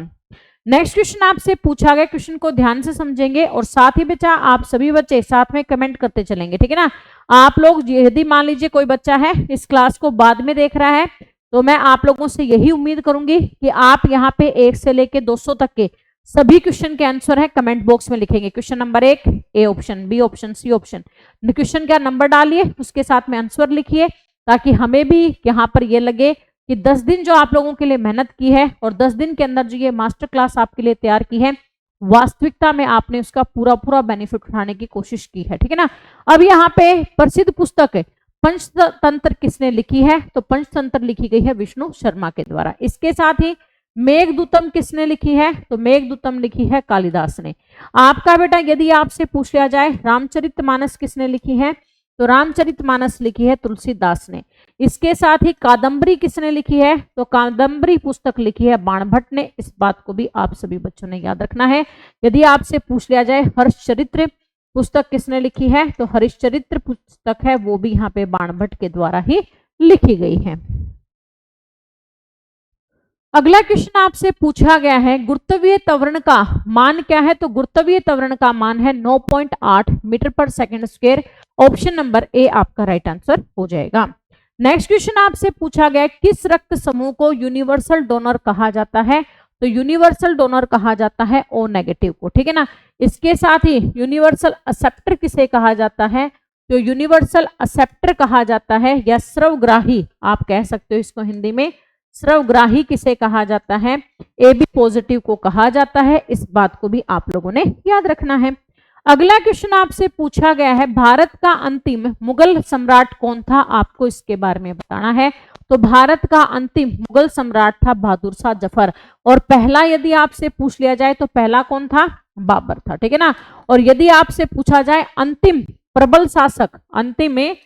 नेक्स्ट क्वेश्चन आपसे पूछा गया, क्वेश्चन को ध्यान से समझेंगे और साथ ही बच्चा आप सभी बच्चे साथ में कमेंट करते चलेंगे, ठीक है ना। आप लोग यदि मान लीजिए कोई बच्चा है इस क्लास को बाद में देख रहा है तो मैं आप लोगों से यही उम्मीद करूंगी कि आप यहाँ पे 1 से लेके 200 तक के सभी क्वेश्चन के आंसर है कमेंट बॉक्स में लिखेंगे। Question number 1 A option, B option, C option, question का नंबर डालिए, उसके साथ में आंसर लिखिए, ताकि हमें भी यहाँ पर ये लगे कि 10 दिन जो आप लोगों के लिए मेहनत की है और 10 दिन के अंदर जो ये मास्टर क्लास आपके लिए तैयार की है, वास्तविकता में आपने उसका पूरा बेनिफिट उठाने की कोशिश की है, ठीक है ना। अब यहाँ पे प्रसिद्ध पुस्तक पंचतंत्र किसने लिखी है? तो पंचतंत्र लिखी गई है विष्णु शर्मा के द्वारा। इसके साथ ही मेघदूतम किसने लिखी है? तो मेघदूतम लिखी है कालिदास ने। आपका बेटा यदि आपसे पूछ लिया जाए रामचरितमानस किसने लिखी है? तो रामचरितमानस लिखी है तुलसीदास ने। इसके साथ ही कादंबरी किसने लिखी है? तो कादंबरी पुस्तक लिखी है बाणभट्ट ने। इस बात को भी आप सभी बच्चों ने याद रखना है। यदि आपसे पूछ लिया जाए हर्षचरित्र पुस्तक किसने लिखी है? तो हरिश्चरित्र पुस्तक है वो भी यहाँ पे बाणभट्ट के द्वारा ही लिखी गई है। अगला क्वेश्चन आपसे पूछा गया है, गुरुत्वीय त्वरण का मान क्या है? तो गुरुत्वीय त्वरण का मान है 9.8 मीटर पर second square. Option number A आपका राइट आंसर हो जाएगा। नेक्स्ट क्वेश्चन आपसे पूछा गया, किस रक्त समूह को यूनिवर्सल डोनर कहा जाता है? तो यूनिवर्सल डोनर कहा जाता है ओ नेगेटिव को, ठीक है ना। इसके साथ ही यूनिवर्सल एक्सेप्टर किसे कहा जाता है? तो यूनिवर्सल एक्सेप्टर कहा जाता है या स्रवग्राही आप कह सकते हो इसको हिंदी में। स्रवग्राही किसे कहा जाता है? ए बी पॉजिटिव को कहा जाता है। इस बात को भी आप लोगों ने याद रखना है। अगला क्वेश्चन आपसे पूछा गया है, भारत का अंतिम मुगल सम्राट कौन था? आपको इसके बारे में बताना है। तो भारत का अंतिम मुगल सम्राट था बहादुर शाह जफर। और पहला यदि आपसे पूछ लिया जाए तो पहला कौन था? बाबर था, ठीक है ना। और यदि आपसे पूछा जाए अंतिम प्रबल शासक, अंतिम में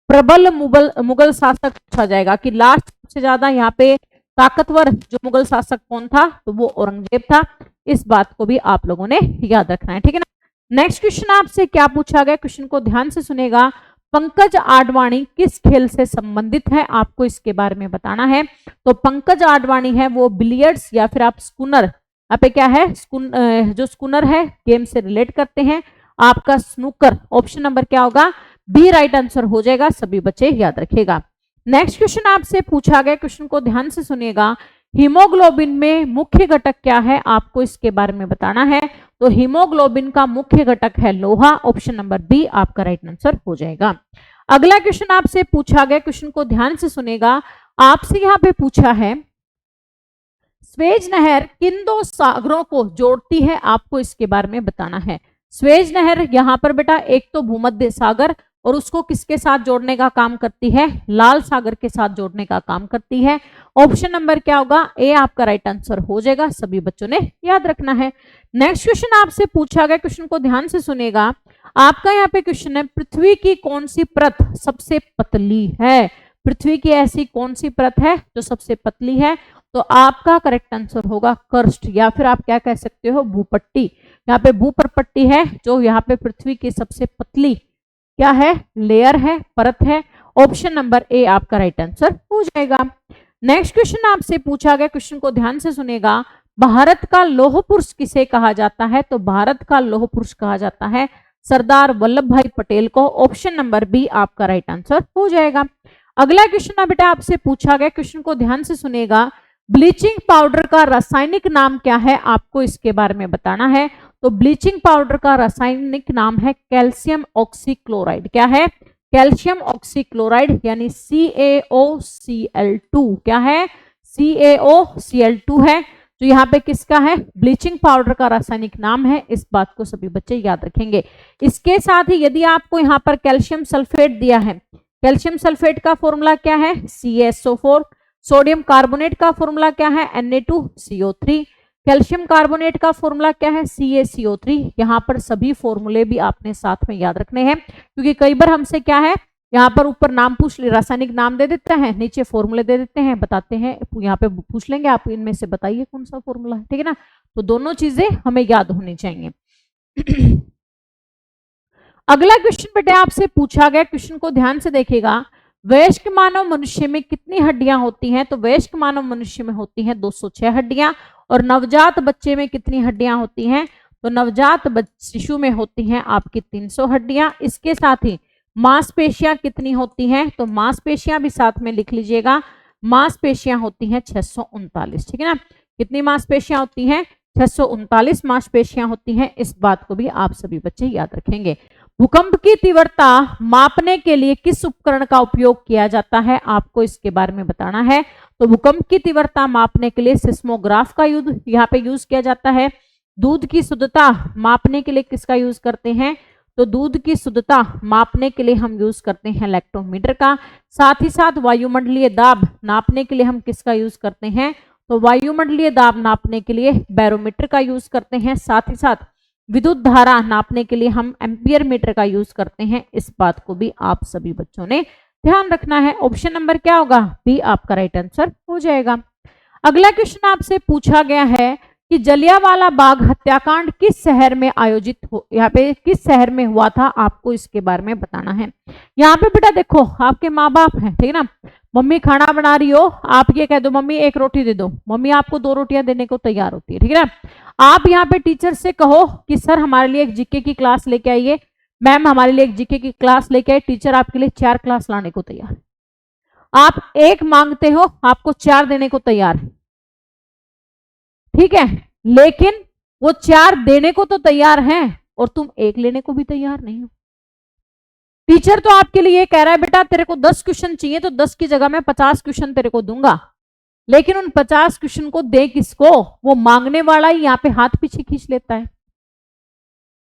प्रबल मुगल शासक पूछा जाएगा कि लास्ट सबसे ज्यादा यहाँ पे ताकतवर जो मुगल शासक कौन था? तो वो औरंगजेब था। इस बात को भी आप लोगों ने याद रखना है, ठीक है ना। नेक्स्ट क्वेश्चन आपसे क्या पूछा गया, क्वेश्चन को ध्यान से सुनेगा। पंकज आडवाणी किस खेल से संबंधित है? आपको इसके बारे में बताना है। तो पंकज आडवाणी है वो बिलियर्ड्स या फिर आप स्कूनर, यहाँ पे क्या है जो स्कूनर है गेम से रिलेट करते हैं। आपका स्नूकर, ऑप्शन नंबर क्या होगा? बी राइट आंसर हो जाएगा। सभी बच्चे याद रखेगा। नेक्स्ट क्वेश्चन आपसे पूछा गया, क्वेश्चन को ध्यान से सुनिएगा। हीमोग्लोबिन में मुख्य घटक क्या है? आपको इसके बारे में बताना है। तो हीमोग्लोबिन का मुख्य घटक है लोहा। ऑप्शन नंबर बी आपका राइट आंसर हो जाएगा। अगला क्वेश्चन आपसे पूछा गया, क्वेश्चन को ध्यान से सुनेगा। आपसे यहाँ पे पूछा है, स्वेज नहर किन दो सागरों को जोड़ती है? आपको इसके बारे में बताना है। स्वेज नहर यहाँ पर बेटा एक तो भूमध्य सागर और उसको किसके साथ जोड़ने का काम करती है? लाल सागर के साथ जोड़ने का काम करती है। ऑप्शन नंबर क्या होगा? ए आपका राइट आंसर हो जाएगा। सभी बच्चों ने याद रखना है। नेक्स्ट क्वेश्चन आपसे पूछा गया, क्वेश्चन को ध्यान से सुनेगा। आपका यहाँ पे क्वेश्चन है, पृथ्वी की कौन सी परत सबसे पतली है? पृथ्वी की ऐसी कौन सी परत है जो सबसे पतली है? तो आपका करेक्ट आंसर होगा कर्स्ट, या फिर आप क्या कह सकते हो? भूपट्टी। यहाँ पे भूपरपट्टी है जो यहाँ पे पृथ्वी की सबसे पतली क्या है? लेयर है, परत है। ऑप्शन नंबर ए आपका राइट आंसर हो जाएगा। नेक्स्ट क्वेश्चन आपसे पूछा गया, क्वेश्चन को ध्यान से सुनेगा। भारत का लौह पुरुष किसे कहा जाता है? तो भारत का लौह पुरुष कहा जाता है सरदार वल्लभ भाई पटेल को। ऑप्शन नंबर बी आपका राइट आंसर हो जाएगा। अगला क्वेश्चन बेटा आपसे पूछा गया, क्वेश्चन को ध्यान से सुनेगा। ब्लीचिंग पाउडर का रासायनिक नाम क्या है? आपको इसके बारे में बताना है। तो ब्लीचिंग पाउडर का रासायनिक नाम है कैल्शियम ऑक्सीक्लोराइड। क्या है? कैल्शियम ऑक्सीक्लोराइड यानी CaOCl2। क्या है? CaOCl2 है जो यहाँ पे किसका है? ब्लीचिंग पाउडर का रासायनिक नाम है। इस बात को सभी बच्चे याद रखेंगे। इसके साथ ही यदि आपको यहाँ पर कैल्शियम सल्फेट दिया है, कैल्शियम सल्फेट का फॉर्मूला क्या है? CaSO4। सोडियम कार्बोनेट का फॉर्मूला क्या है? Na2CO3। कैल्शियम कार्बोनेट का फॉर्मूला क्या है, CaCO3। यहाँ पर सभी फॉर्मूले भी आपने साथ में याद रखने हैं, क्योंकि कई बार हमसे क्या है, यहाँ पर ऊपर नाम पूछ ले, रासायनिक नाम दे देते हैं, नीचे फॉर्मूले दे देते हैं, बताते हैं, यहाँ पे पूछ लेंगे आप इनमें से बताइए कौन सा फॉर्मूला है, ठीक है ना। तो दोनों चीजें हमें याद होनी चाहिए। अगला क्वेश्चन बेटे आपसे पूछा गया, क्वेश्चन को ध्यान से देखिएगा। वयस्क मानव मनुष्य में कितनी हड्डियां होती हैं, तो वयस्क मानव मनुष्य में होती हैं 206 हड्डियां। और नवजात बच्चे में कितनी हड्डियां होती हैं, तो नवजात शिशु में होती हैं आपकी 300 हड्डियां। इसके साथ ही मांसपेशियां कितनी होती हैं, तो मांसपेशियां भी साथ में लिख लीजिएगा, मांसपेशियां होती हैं 639, ठीक है ना। कितनी मांसपेशियां होती हैं, 639 मांसपेशियां होती हैं, इस बात को भी आप सभी बच्चे याद रखेंगे। भूकंप की तीव्रता मापने के लिए किस उपकरण का उपयोग किया जाता है, आपको इसके बारे में बताना है। तो भूकंप की तीव्रता मापने के लिए सिस्मोग्राफ का यहाँ पे यूज किया जाता है। दूध की शुद्धता मापने के लिए किसका यूज करते हैं, तो दूध की शुद्धता मापने के लिए हम यूज करते हैं लैक्टोमीटर का। साथ ही साथ वायुमंडलीय दाब नापने के लिए हम किसका यूज करते हैं, तो वायुमंडलीय दाब नापने के लिए बैरोमीटर का यूज करते हैं। साथ ही साथ विद्युत धारा नापने के लिए हम एम्पियर मीटर का यूज करते हैं, इस बात को भी आप सभी बच्चों ने ध्यान रखना है। ऑप्शन नंबर क्या होगा, बी आपका राइट आंसर हो जाएगा। अगला क्वेश्चन आपसे पूछा गया है कि जलियांवाला बाग हत्याकांड किस शहर में आयोजित हो, यहाँ पे किस शहर में हुआ था, आपको इसके बारे में बताना है। यहाँ पे बेटा देखो, आपके माँ बाप हैं, ठीक है ना, मम्मी खाना बना रही हो, आप ये कह दो मम्मी एक रोटी दे दो, मम्मी आपको 2 रोटियां देने को तैयार होती है, ठीक है ना। आप यहाँ पे टीचर से कहो कि सर हमारे लिए एक जीके की क्लास लेके आइए, मैम हमारे लिए एक जीके की क्लास लेके आए, टीचर आपके लिए 4 क्लास लाने को तैयार। आप 1 मांगते हो, आपको 4 देने को तैयार है, ठीक है, लेकिन वो 4 देने को तो तैयार हैं और तुम 1 लेने को भी तैयार नहीं हो। टीचर तो आपके लिए ये कह रहा है बेटा तेरे को 10 क्वेश्चन चाहिए तो 10 की जगह मैं 50 क्वेश्चन तेरे को दूंगा, लेकिन उन 50 क्वेश्चन को दे किसको, वो मांगने वाला ही यहाँ पे हाथ पीछे खींच लेता है।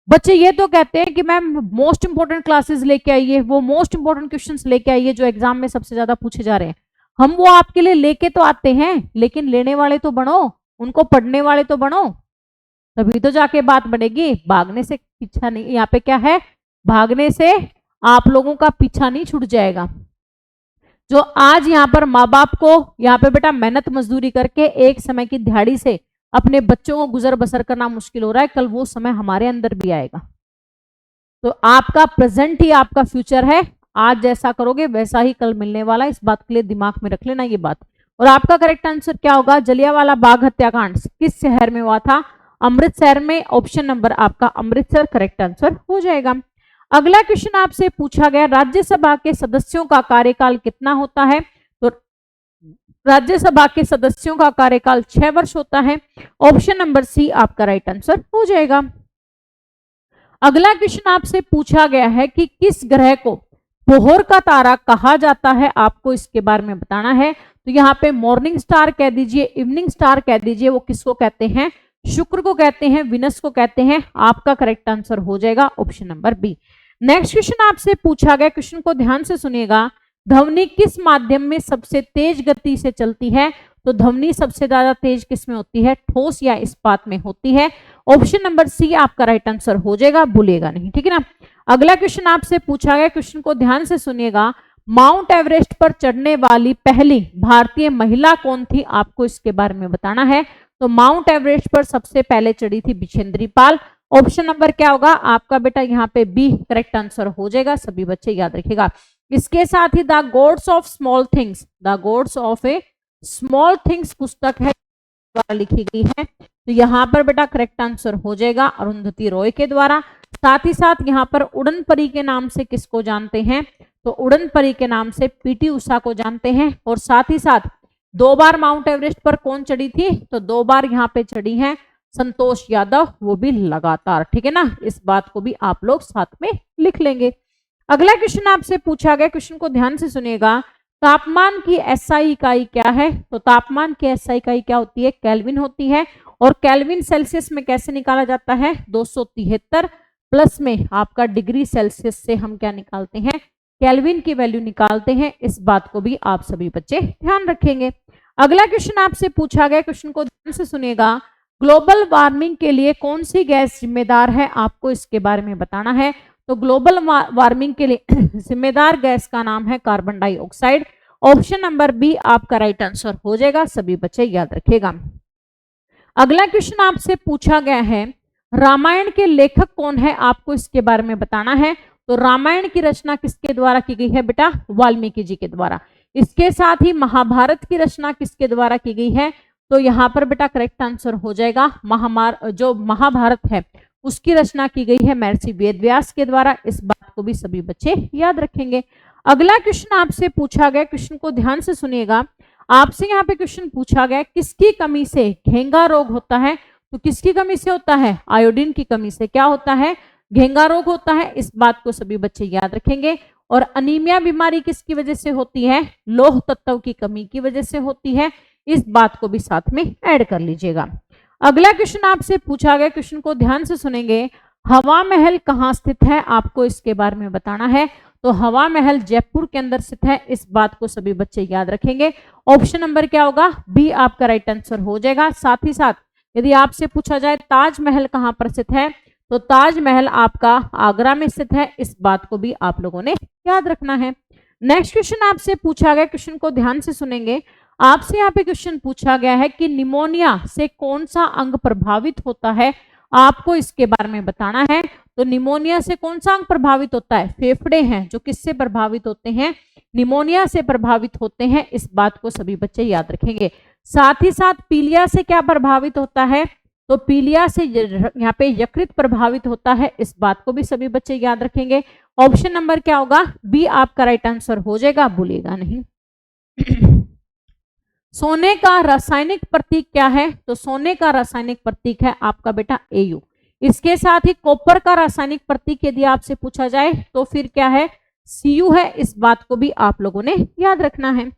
बच्चे ये तो कहते हैं कि मैम मोस्ट इंपोर्टेंट क्लासेस लेके आइए, वो मोस्ट इंपोर्टेंट क्वेश्चंस लेके आइए जो एग्जाम में सबसे ज्यादा पूछे जा रहे हैं। हम वो आपके लिए लेके तो आते हैं, लेकिन लेने वाले तो बनो, उनको पढ़ने वाले तो बनो, तभी तो जाके बात बनेगी। भागने से पीछा नहीं, यहाँ पे क्या है, भागने से आप लोगों का पीछा नहीं छूट जाएगा। जो आज यहाँ पर माँ बाप को यहाँ पे बेटा मेहनत मजदूरी करके एक समय की दिहाड़ी से अपने बच्चों को गुजर बसर करना मुश्किल हो रहा है, कल वो समय हमारे अंदर भी आएगा। तो आपका प्रेजेंट ही आपका फ्यूचर है, आज जैसा करोगे वैसा ही कल मिलने वाला है, इस बात के लिए दिमाग में रख लेना ये बात। और आपका करेक्ट आंसर क्या होगा, जलियांवाला बाग हत्याकांड किस शहर में हुआ था, अमृतसर में। ऑप्शन नंबर आपका अमृतसर करेक्ट आंसर हो जाएगा। अगला क्वेश्चन आपसे पूछा गया, राज्यसभा के सदस्यों का कार्यकाल कितना होता है, तो राज्यसभा के सदस्यों का कार्यकाल 6 वर्ष होता है। ऑप्शन नंबर सी आपका राइट आंसर हो जाएगा। अगला क्वेश्चन आपसे पूछा गया है कि किस ग्रह को बोहर का तारा कहा जाता है, आपको इसके बारे में बताना है। तो यहाँ पे मॉर्निंग स्टार कह दीजिए, इवनिंग स्टार कह दीजिए, वो किसको कहते हैं, शुक्र को कहते हैं, विनस को कहते हैं। आपका करेक्ट आंसर हो जाएगा option number B. Next question आपसे पूछा गया, क्वेश्चन को ध्यान से सुनिएगा, ध्वनि किस माध्यम में सबसे तेज गति से चलती है, तो ध्वनि सबसे ज्यादा तेज किस में होती है, ठोस या इस्पात में होती है। ऑप्शन नंबर सी आपका राइट आंसर हो जाएगा, भूलेगा नहीं, ठीक है ना। अगला क्वेश्चन आपसे पूछा गया, क्वेश्चन को ध्यान से सुनिएगा, माउंट एवरेस्ट पर चढ़ने वाली पहली भारतीय महिला कौन थी, आपको इसके बारे में बताना है। तो माउंट एवरेस्ट पर सबसे पहले चढ़ी थी बिशेंद्री पाल। ऑप्शन नंबर क्या होगा आपका बेटा, यहाँ पे बी करेक्ट आंसर हो जाएगा, सभी बच्चे याद रखिएगा। इसके साथ ही the gods of small things, the gods of a small things पुस्तक है द्वारा लिखी गई है, तो यहाँ पर बेटा करेक्ट आंसर हो जाएगा अरुंधति रॉय के द्वारा। साथ ही साथ यहाँ पर उड़न परी के नाम से किसको जानते हैं, तो उड़न परी के नाम से पीटी उषा को जानते हैं। और साथ ही साथ 2 बार माउंट एवरेस्ट पर कौन चढ़ी थी, तो 2 बार यहाँ पे चढ़ी हैं संतोष यादव, वो भी लगातार, ठीक है ना। इस बात को भी आप लोग साथ में लिख लेंगे। अगला क्वेश्चन आपसे पूछा गया, क्वेश्चन को ध्यान से सुनिएगा, तापमान की एसआई इकाई क्या है, तो तापमान की एसआई इकाई क्या होती है, केल्विन होती है। और केल्विन सेल्सियस में कैसे निकाला जाता है, 273 प्लस में आपका डिग्री सेल्सियस से हम क्या निकालते हैं, केल्विन की वैल्यू निकालते हैं। इस बात को भी आप सभी बच्चे ध्यान रखेंगे। अगला क्वेश्चन आपसे पूछा गया, क्वेश्चन को ध्यान से सुनिएगा, ग्लोबल वार्मिंग के लिए कौन सी गैस जिम्मेदार है, आपको इसके बारे में बताना है। तो ग्लोबल वार्मिंग के लिए जिम्मेदार गैस का नाम है carbon dioxide. Option number B आपका राइट आंसर हो जाएगा, सभी बच्चे याद रखेगा। अगला क्वेश्चन आपसे पूछा गया है, रामायण के लेखक कौन है, आपको इसके बारे में बताना है। तो रामायण की रचना किसके द्वारा की गई है बेटा, वाल्मीकि जी के द्वारा। इसके साथ ही महाभारत की रचना किसके द्वारा की गई है, तो यहाँ पर बेटा करेक्ट आंसर हो जाएगा जो महाभारत है उसकी रचना की गई है महर्षि वेदव्यास के द्वारा। इस बात को भी सभी बच्चे याद रखेंगे। अगला क्वेश्चन आपसे पूछा गया, क्वेश्चन को ध्यान से सुनिएगा। आपसे यहाँ पे क्वेश्चन पूछा गया, किसकी कमी से घेंगा रोग होता है। तो किसकी कमी से होता है, आयोडीन की कमी से क्या होता है, घेंगा रोग होता है। इस बात को सभी बच्चे याद रखेंगे। और अनीमिया बीमारी किसकी वजह से होती है, लौह तत्व की कमी की वजह से होती है। इस बात को भी साथ में ऐड कर लीजिएगा। अगला क्वेश्चन आपसे पूछा गया, क्वेश्चन को ध्यान से सुनेंगे। हवा महल कहाँ स्थित है, आपको इसके बारे में बताना है। तो हवा महल जयपुर के अंदर स्थित है। इस बात को सभी बच्चे याद रखेंगे। ऑप्शन नंबर क्या होगा, बी आपका राइट आंसर हो जाएगा। साथ ही साथ यदि आपसे पूछा जाए ताजमहल कहाँ पर स्थित है, तो ताजमहल आपका आगरा में स्थित है। इस बात को भी आप लोगों ने याद रखना है। नेक्स्ट क्वेश्चन आपसे पूछा गया, क्वेश्चन को ध्यान से सुनेंगे। आपसे यहाँ पे क्वेश्चन पूछा गया है कि निमोनिया से कौन सा अंग प्रभावित होता है, आपको इसके बारे में बताना है। तो निमोनिया से कौन सा अंग प्रभावित होता है, फेफड़े हैं जो किससे प्रभावित होते हैं, निमोनिया से प्रभावित होते हैं। इस बात को सभी बच्चे याद रखेंगे। साथ ही साथ पीलिया से क्या प्रभावित होता है, तो पीलिया से यहाँ पे यकृत प्रभावित होता है। इस बात को भी सभी बच्चे याद रखेंगे। ऑप्शन नंबर क्या होगा, बी आपका राइट आंसर हो जाएगा, भूलिएगा नहीं। सोने का रासायनिक प्रतीक क्या है, तो सोने का रासायनिक प्रतीक है आपका बेटा Au। इसके साथ ही कॉपर का रासायनिक प्रतीक यदि आपसे पूछा जाए तो फिर क्या है, Cu है। इस बात को भी आप लोगों ने याद रखना है।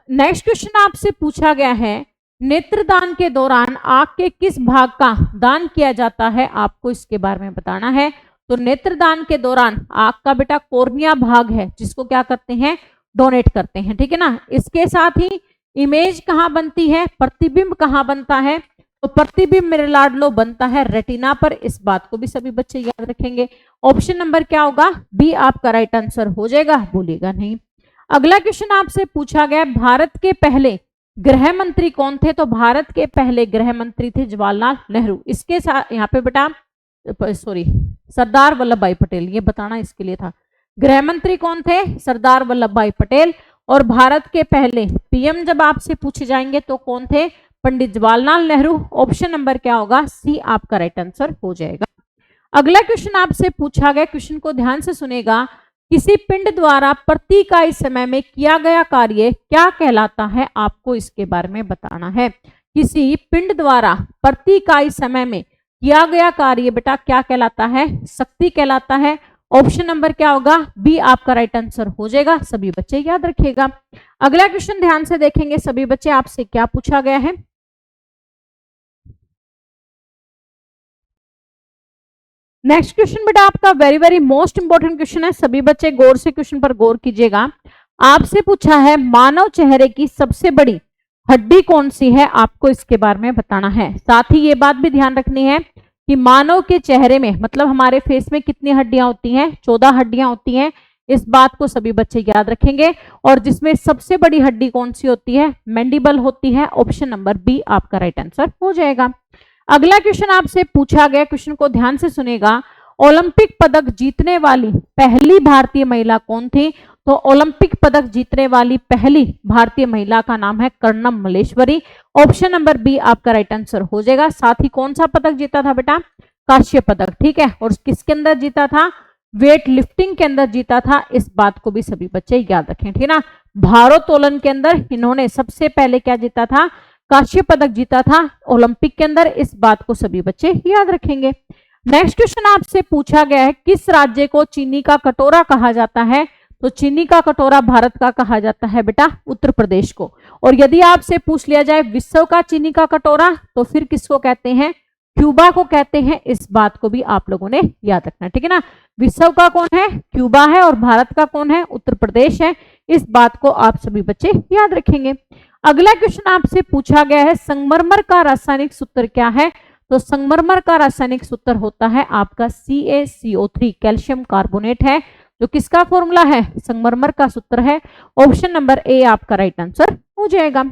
नेक्स्ट क्वेश्चन आपसे पूछा गया है, नेत्रदान के दौरान आंख के किस भाग का दान किया जाता है, आपको इसके बारे में बताना है। तो नेत्रदान के दौरान आंख का बेटा कोर्निया भाग है जिसको क्या करते हैं, डोनेट करते हैं, ठीक है ना। इसके साथ ही इमेज कहाँ बनती है, प्रतिबिंब कहाँ बनता है, तो प्रतिबिंब मेरे लाडलो बनता है रेटिना पर। इस बात को भी सभी बच्चे याद रखेंगे। ऑप्शन नंबर क्या होगा, बी आपका राइट आंसर हो जाएगा, भूलिएगा नहीं। अगला क्वेश्चन आपसे पूछा गया, भारत के पहले गृह मंत्री कौन थे, तो भारत के पहले गृह मंत्री थे जवाहरलाल नेहरू। इसके साथ यहाँ पे बेटा सरदार वल्लभ भाई पटेल, ये बताना इसके लिए था। गृह मंत्री कौन थे, सरदार वल्लभ भाई पटेल। और भारत के पहले पीएम जब आपसे पूछे जाएंगे तो कौन थे, पंडित जवाहरलाल नेहरू। ऑप्शन नंबर क्या होगा, सी आपका राइट आंसर हो जाएगा। अगला क्वेश्चन आपसे पूछा गया, क्वेश्चन को ध्यान से सुनेगा। किसी पिंड द्वारा प्रति इकाई समय में किया गया कार्य क्या कहलाता है, आपको इसके बारे में बताना है। किसी पिंड द्वारा प्रति इकाई समय में किया गया कार्य बेटा क्या कहलाता है, शक्ति कहलाता है। ऑप्शन नंबर क्या होगा, बी आपका राइट आंसर हो जाएगा, सभी बच्चे याद रखिएगा। अगला क्वेश्चन ध्यान से देखेंगे सभी बच्चे, आपसे क्या पूछा गया है। नेक्स्ट क्वेश्चन बेटा आपका very very most important question है, सभी बच्चे गौर से क्वेश्चन पर गौर कीजिएगा। आपसे पूछा है मानव चेहरे की सबसे बड़ी हड्डी कौन सी है, आपको इसके बारे में बताना है। साथ ही ये बात भी ध्यान रखनी है कि मानव के चेहरे में मतलब हमारे फेस में कितनी हड्डियां होती हैं, 14 हड्डियां होती हैं। इस बात को सभी बच्चे याद रखेंगे। और जिसमें सबसे बड़ी हड्डी कौन सी होती है, मैंडिबल होती है। ऑप्शन नंबर बी आपका राइट आंसर हो जाएगा। अगला क्वेश्चन आपसे पूछा गया, क्वेश्चन को ध्यान से सुनेगा। ओलंपिक पदक जीतने वाली पहली भारतीय महिला कौन थी, तो ओलंपिक पदक जीतने वाली पहली भारतीय महिला का नाम है Karnam Malleswari. Option number B आपका राइट आंसर हो जाएगा। साथ ही कौन सा पदक जीता था बेटा, कांस्य पदक, ठीक है। और किसके अंदर जीता था, वेट लिफ्टिंग के अंदर जीता था। इस बात को भी सभी बच्चे याद रखें, ठीक ना। भारोत्तोलन के अंदर इन्होंने सबसे पहले क्या जीता था, कांस्य पदक जीता था ओलंपिक के अंदर। इस बात को सभी बच्चे याद रखेंगे। नेक्स्ट क्वेश्चन आपसे पूछा गया है, किस राज्य को चीनी का कटोरा कहा जाता है, तो चीनी का कटोरा भारत का कहा जाता है बेटा उत्तर प्रदेश को। और यदि आपसे पूछ लिया जाए विश्व का चीनी का कटोरा, तो फिर किसको कहते हैं, क्यूबा को कहते हैं। इस बात को भी आप लोगों ने याद रखना है, ठीक है ना। विश्व का कौन है, क्यूबा है, और भारत का कौन है, उत्तर प्रदेश है। इस बात को आप सभी बच्चे याद रखेंगे। अगला क्वेश्चन आपसे पूछा गया है संगमरमर का रासायनिक सूत्र क्या है? तो संगमरमर का रासायनिक सूत्र होता है आपका CaCO3, कैल्शियम कार्बोनेट है, जो किसका फॉर्मूला है? संगमरमर का सूत्र है। ऑप्शन नंबर ए आपका राइट आंसर हो जाएगा।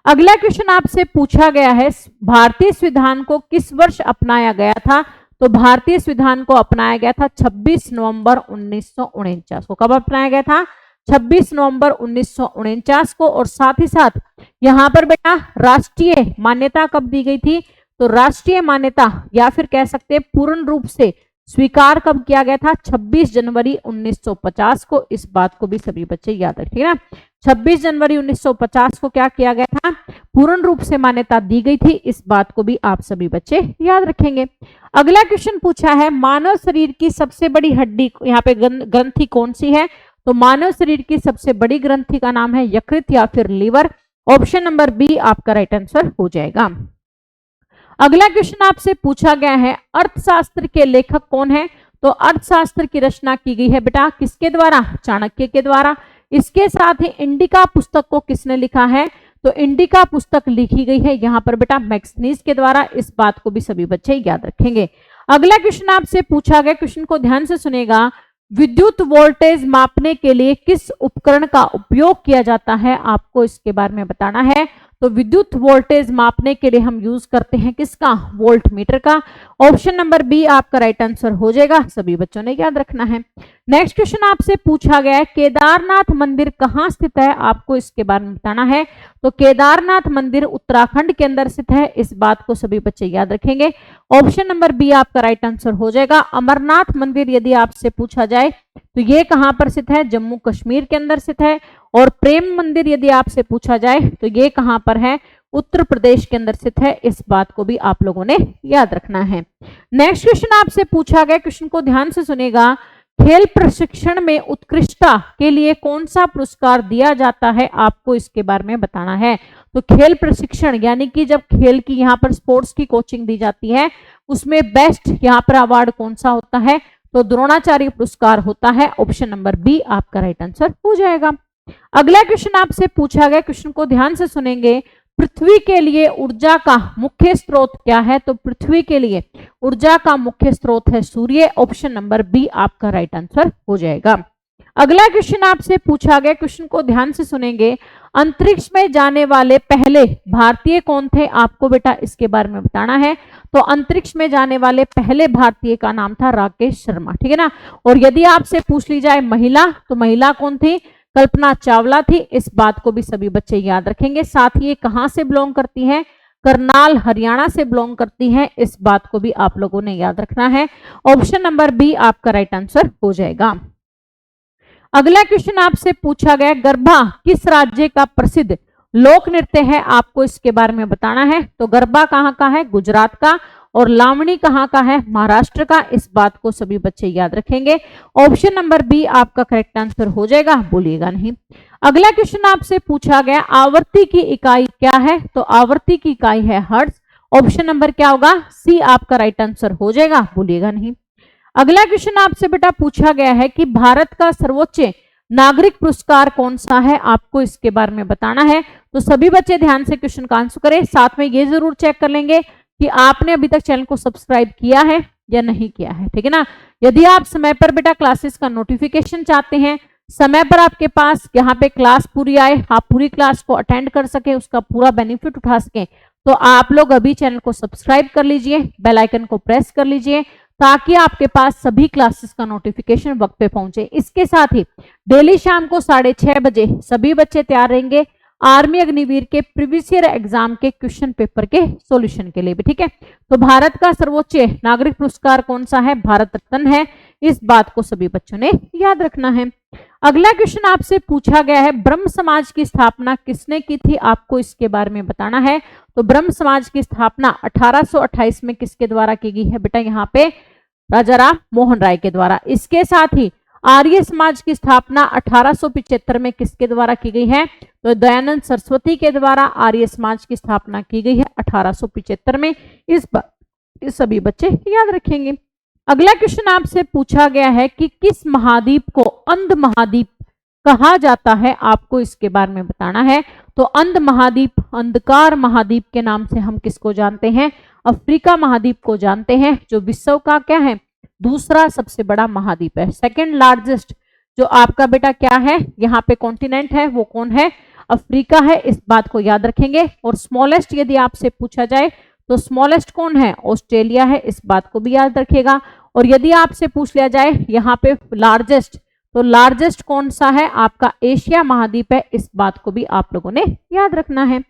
अगला क्वेश्चन आपसे पूछा गया है भारतीय संविधान को किस वर्ष अपनाया गया था? तो भारतीय संविधान को अपनाया गया था 26 नवंबर 1949 को। कब अपनाया गया था? 26 नवंबर 1949 को। और साथ ही साथ यहां पर बेटा राष्ट्रीय मान्यता कब दी गई थी? तो राष्ट्रीय मान्यता या फिर कह सकते हैं पूर्ण रूप से स्वीकार कब किया गया था? 26 जनवरी 1950 को। इस बात को भी सभी बच्चे याद रखिए ना, 26 जनवरी 1950 को क्या किया गया था? पूर्ण रूप से मान्यता दी गई थी। इस बात को भी आप सभी बच्चे याद रखेंगे। अगला क्वेश्चन पूछा है मानव शरीर की सबसे बड़ी हड्डी, यहाँ पे ग्रंथि कौन सी है? तो मानव शरीर की सबसे बड़ी ग्रंथि का नाम है यकृत या फिर लीवर। ऑप्शन नंबर बी आपका राइट आंसर हो जाएगा। अगला क्वेश्चन आपसे पूछा गया है अर्थशास्त्र के लेखक कौन है? तो अर्थशास्त्र की रचना की गई है बेटा किसके द्वारा? चाणक्य के द्वारा। इसके साथ ही इंडिका पुस्तक को किसने लिखा है? तो इंडिका पुस्तक लिखी गई है यहाँ पर बेटा मैक्सनीज के द्वारा। इस बात को भी सभी बच्चे याद रखेंगे। अगला क्वेश्चन आपसे पूछा गया, क्वेश्चन को ध्यान से सुनेगा, विद्युत वोल्टेज मापने के लिए किस उपकरण का उपयोग किया जाता है? आपको इसके बारे में बताना है। तो विद्युत वोल्टेज मापने के लिए हम यूज करते हैं किसका? वोल्ट मीटर का। ऑप्शन नंबर बी आपका राइट आंसर हो जाएगा, सभी बच्चों ने याद रखना है। नेक्स्ट क्वेश्चन आपसे पूछा गया है केदारनाथ मंदिर कहाँ स्थित है? आपको इसके बारे में बताना है। तो केदारनाथ मंदिर उत्तराखंड के अंदर स्थित है। इस बात को सभी बच्चे याद रखेंगे। ऑप्शन नंबर बी आपका राइट आंसर हो जाएगा। अमरनाथ मंदिर यदि आपसे पूछा जाए तो ये कहां पर स्थित है? जम्मू कश्मीर के अंदर स्थित है। और प्रेम मंदिर यदि आपसे पूछा जाए तो ये कहां पर है? उत्तर प्रदेश के अंदर स्थित है। इस बात को भी आप लोगों ने याद रखना है। नेक्स्ट क्वेश्चन आपसे पूछा गया, क्वेश्चन को ध्यान से सुनेगा, खेल प्रशिक्षण में उत्कृष्टता के लिए कौन सा पुरस्कार दिया जाता है? आपको इसके बारे में बताना है। तो खेल प्रशिक्षण यानी कि जब खेल की यहाँ पर स्पोर्ट्स की कोचिंग दी जाती है उसमें बेस्ट यहाँ पर अवार्ड कौन सा होता है? तो द्रोणाचार्य पुरस्कार होता है। ऑप्शन नंबर बी आपका राइट आंसर हो जाएगा। अगला क्वेश्चन आपसे पूछा गया, क्वेश्चन को ध्यान से सुनेंगे, पृथ्वी के लिए ऊर्जा का मुख्य स्रोत क्या है? तो पृथ्वी के लिए ऊर्जा का मुख्य स्रोत है सूर्य। ऑप्शन नंबर बी आपका राइट आंसर हो जाएगा। अगला क्वेश्चन आपसे पूछा गया, क्वेश्चन को ध्यान से सुनेंगे, अंतरिक्ष में जाने वाले पहले भारतीय कौन थे? आपको बेटा इसके बारे में बताना है। तो अंतरिक्ष में जाने वाले पहले भारतीय का नाम था राकेश शर्मा, ठीक है ना। और यदि आपसे पूछ ली जाए महिला, तो महिला कौन थी? कल्पना चावला थी। इस बात को भी सभी बच्चे याद रखेंगे। साथ ही ये कहां से बिलोंग करती हैं? करनाल हरियाणा से बिलोंग करती हैं। इस बात को भी आप लोगों ने याद रखना है। ऑप्शन नंबर बी आपका राइट आंसर हो जाएगा। अगला क्वेश्चन आपसे पूछा गया, गरबा किस राज्य का प्रसिद्ध लोक नृत्य है? आपको इसके बारे में बताना है। तो गरबा कहाँ का है? गुजरात का। और लावणी कहाँ का है? महाराष्ट्र का। इस बात को सभी बच्चे याद रखेंगे। ऑप्शन नंबर बी आपका करेक्ट आंसर हो जाएगा, बोलिएगा नहीं। अगला क्वेश्चन आपसे पूछा गया, आवर्ती की इकाई क्या है? तो आवर्ती की इकाई है हर्ट्ज। ऑप्शन नंबर क्या होगा? सी आपका राइट आंसर हो जाएगा, बोलिएगा नहीं। अगला क्वेश्चन आपसे बेटा पूछा गया है कि भारत का सर्वोच्च नागरिक पुरस्कार कौन सा है? आपको इसके बारे में बताना है। तो सभी बच्चे ध्यान से क्वेश्चन का आंसर करें। साथ में ये जरूर चेक कर लेंगे कि आपने अभी तक चैनल को सब्सक्राइब किया है या नहीं किया है, ठीक है ना। यदि आप समय पर बेटा क्लासेस का नोटिफिकेशन चाहते हैं, समय पर आपके पास यहाँ पे क्लास पूरी आए, आप पूरी क्लास को अटेंड कर सके, उसका पूरा बेनिफिट उठा सके, तो आप लोग अभी चैनल को सब्सक्राइब कर लीजिए, बेल आइकन को प्रेस कर लीजिए, ताकि आपके पास सभी क्लासेस का नोटिफिकेशन वक्त पे पहुंचे। इसके साथ ही डेली शाम को 6:30 बजे सभी बच्चे तैयार रहेंगे आर्मी अग्निवीर के प्रीवियस ईयर एग्जाम के क्वेश्चन पेपर के सॉल्यूशन के लिए भी, ठीक है। तो भारत का सर्वोच्च नागरिक पुरस्कार कौन सा है? भारत रत्न है। इस बात को सभी बच्चों ने याद रखना है। अगला क्वेश्चन आपसे पूछा गया है, ब्रह्म समाज की स्थापना किसने की थी? आपको इसके बारे में बताना है। तो ब्रह्म समाज की स्थापना 1828 में किसके द्वारा की गई है? बेटा यहाँ पे राजा राम मोहन राय के द्वारा। इसके साथ ही आर्य समाज की स्थापना 1875 में किसके द्वारा की गई है? तो दयानंद सरस्वती के द्वारा आर्य समाज की स्थापना की गई है 1875 में। इस सभी बच्चे याद रखेंगे। अगला क्वेश्चन आपसे पूछा गया है कि किस महाद्वीप को अंध महाद्वीप कहा जाता है? आपको इसके बारे में बताना है। तो अंध महाद्वीप, अंधकार महाद्वीप के नाम से हम किसको जानते हैं? अफ्रीका महाद्वीप को जानते हैं, जो विश्व का क्या है? दूसरा सबसे बड़ा महाद्वीप है। सेकंड लार्जेस्ट जो आपका बेटा क्या है यहाँ पे कॉन्टिनेंट है, वो कौन है? अफ्रीका है, इस बात को याद रखेंगे। और स्मॉलेस्ट यदि आपसे पूछा जाए तो स्मॉलेस्ट कौन है? ऑस्ट्रेलिया है, इस बात को भी याद रखिएगा। और यदि आपसे पूछ लिया जाए यहाँ पे लार्जेस्ट, तो लार्जेस्ट कौन सा है? आपका एशिया महाद्वीप है, इस बात को भी आप लोगों ने याद रखना है।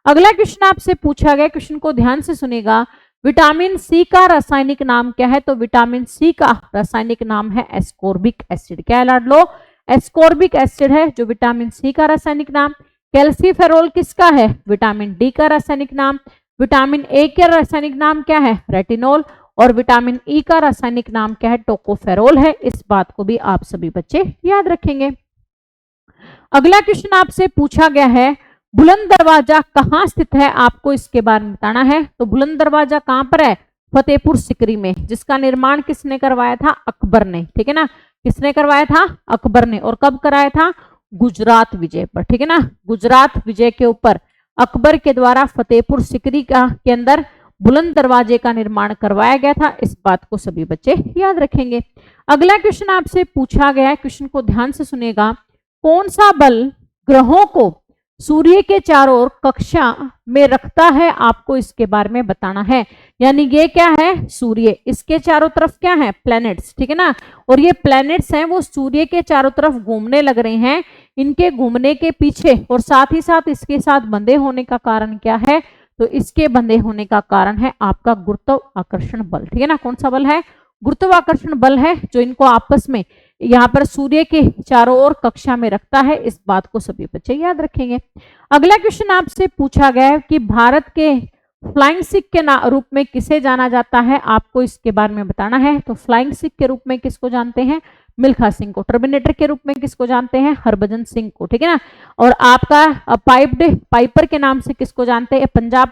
अगला क्वेश्चन आपसे पूछा गया, क्वेश्चन को ध्यान से सुनेगा। विटामिन सी का रासायनिक नाम क्या है? तो विटामिन सी का रासायनिक नाम है एस्कॉर्बिक एसिड। क्या है लाडलो? एस्कॉर्बिक एसिड है जो विटामिन सी का रासायनिक नाम। कैल्सीफेरोल किसका है? विटामिन डी का रासायनिक नाम। विटामिन ए का रासायनिक नाम क्या है? रेटिनोल। और विटामिन ई का रासायनिक नाम क्या है? टोकोफेरोल है, इस बात को भी आप सभी बच्चे याद रखेंगे। अगला क्वेश्चन आपसे पूछा गया है, बुलंद दरवाजा कहाँ स्थित है? आपको इसके बारे में बताना है। तो बुलंद दरवाजा कहाँ पर है? फतेहपुर सिकरी में, जिसका निर्माण किसने करवाया था? अकबर ने। ठीक है ना, किसने करवाया था? अकबर ने। और कब कराया था? गुजरात विजय पर। ठीक है ना, गुजरात विजय के ऊपर अकबर के द्वारा फतेहपुर सिकरी के अंदर बुलंद दरवाजे का निर्माण करवाया गया था, इस बात को सभी बच्चे याद रखेंगे। अगला क्वेश्चन आपसे पूछा गया है, क्वेश्चन को ध्यान से सुनेगा। कौन सा बल ग्रहों को सूर्य के चारों ओर कक्षा में रखता है? आपको इसके बारे में बताना है। यानी ये क्या है? सूर्य, इसके चारों तरफ क्या है? प्लैनेट्स। ठीक है ना, और ये प्लैनेट्स हैं वो सूर्य के चारों तरफ घूमने लग रहे हैं। इनके घूमने के पीछे और साथ ही साथ इसके साथ बंधे होने का कारण क्या है? तो इसके बंधे होने का कारण है आपका गुरुत्वाकर्षण बल। ठीक है ना, कौन सा बल है? गुरुत्वाकर्षण बल है, जो इनको आपस में यहाँ पर सूर्य के चारों ओर कक्षा में रखता है, इस बात को सभी बच्चे याद रखेंगे। अगला क्वेश्चन आपसे पूछा गया है कि भारत के फ्लाइंग सिख के रूप में किसे जाना जाता है? आपको इसके बारे में बताना है। तो फ्लाइंग सिख के रूप में किसको जानते हैं? मिल्खा सिंह को। टर्मिनेटर के रूप में किसको जानते हैं? हरभजन सिंह को। ठीक है ना, और आपका पाइपर के नाम से किसको जानते हैं? पंजाब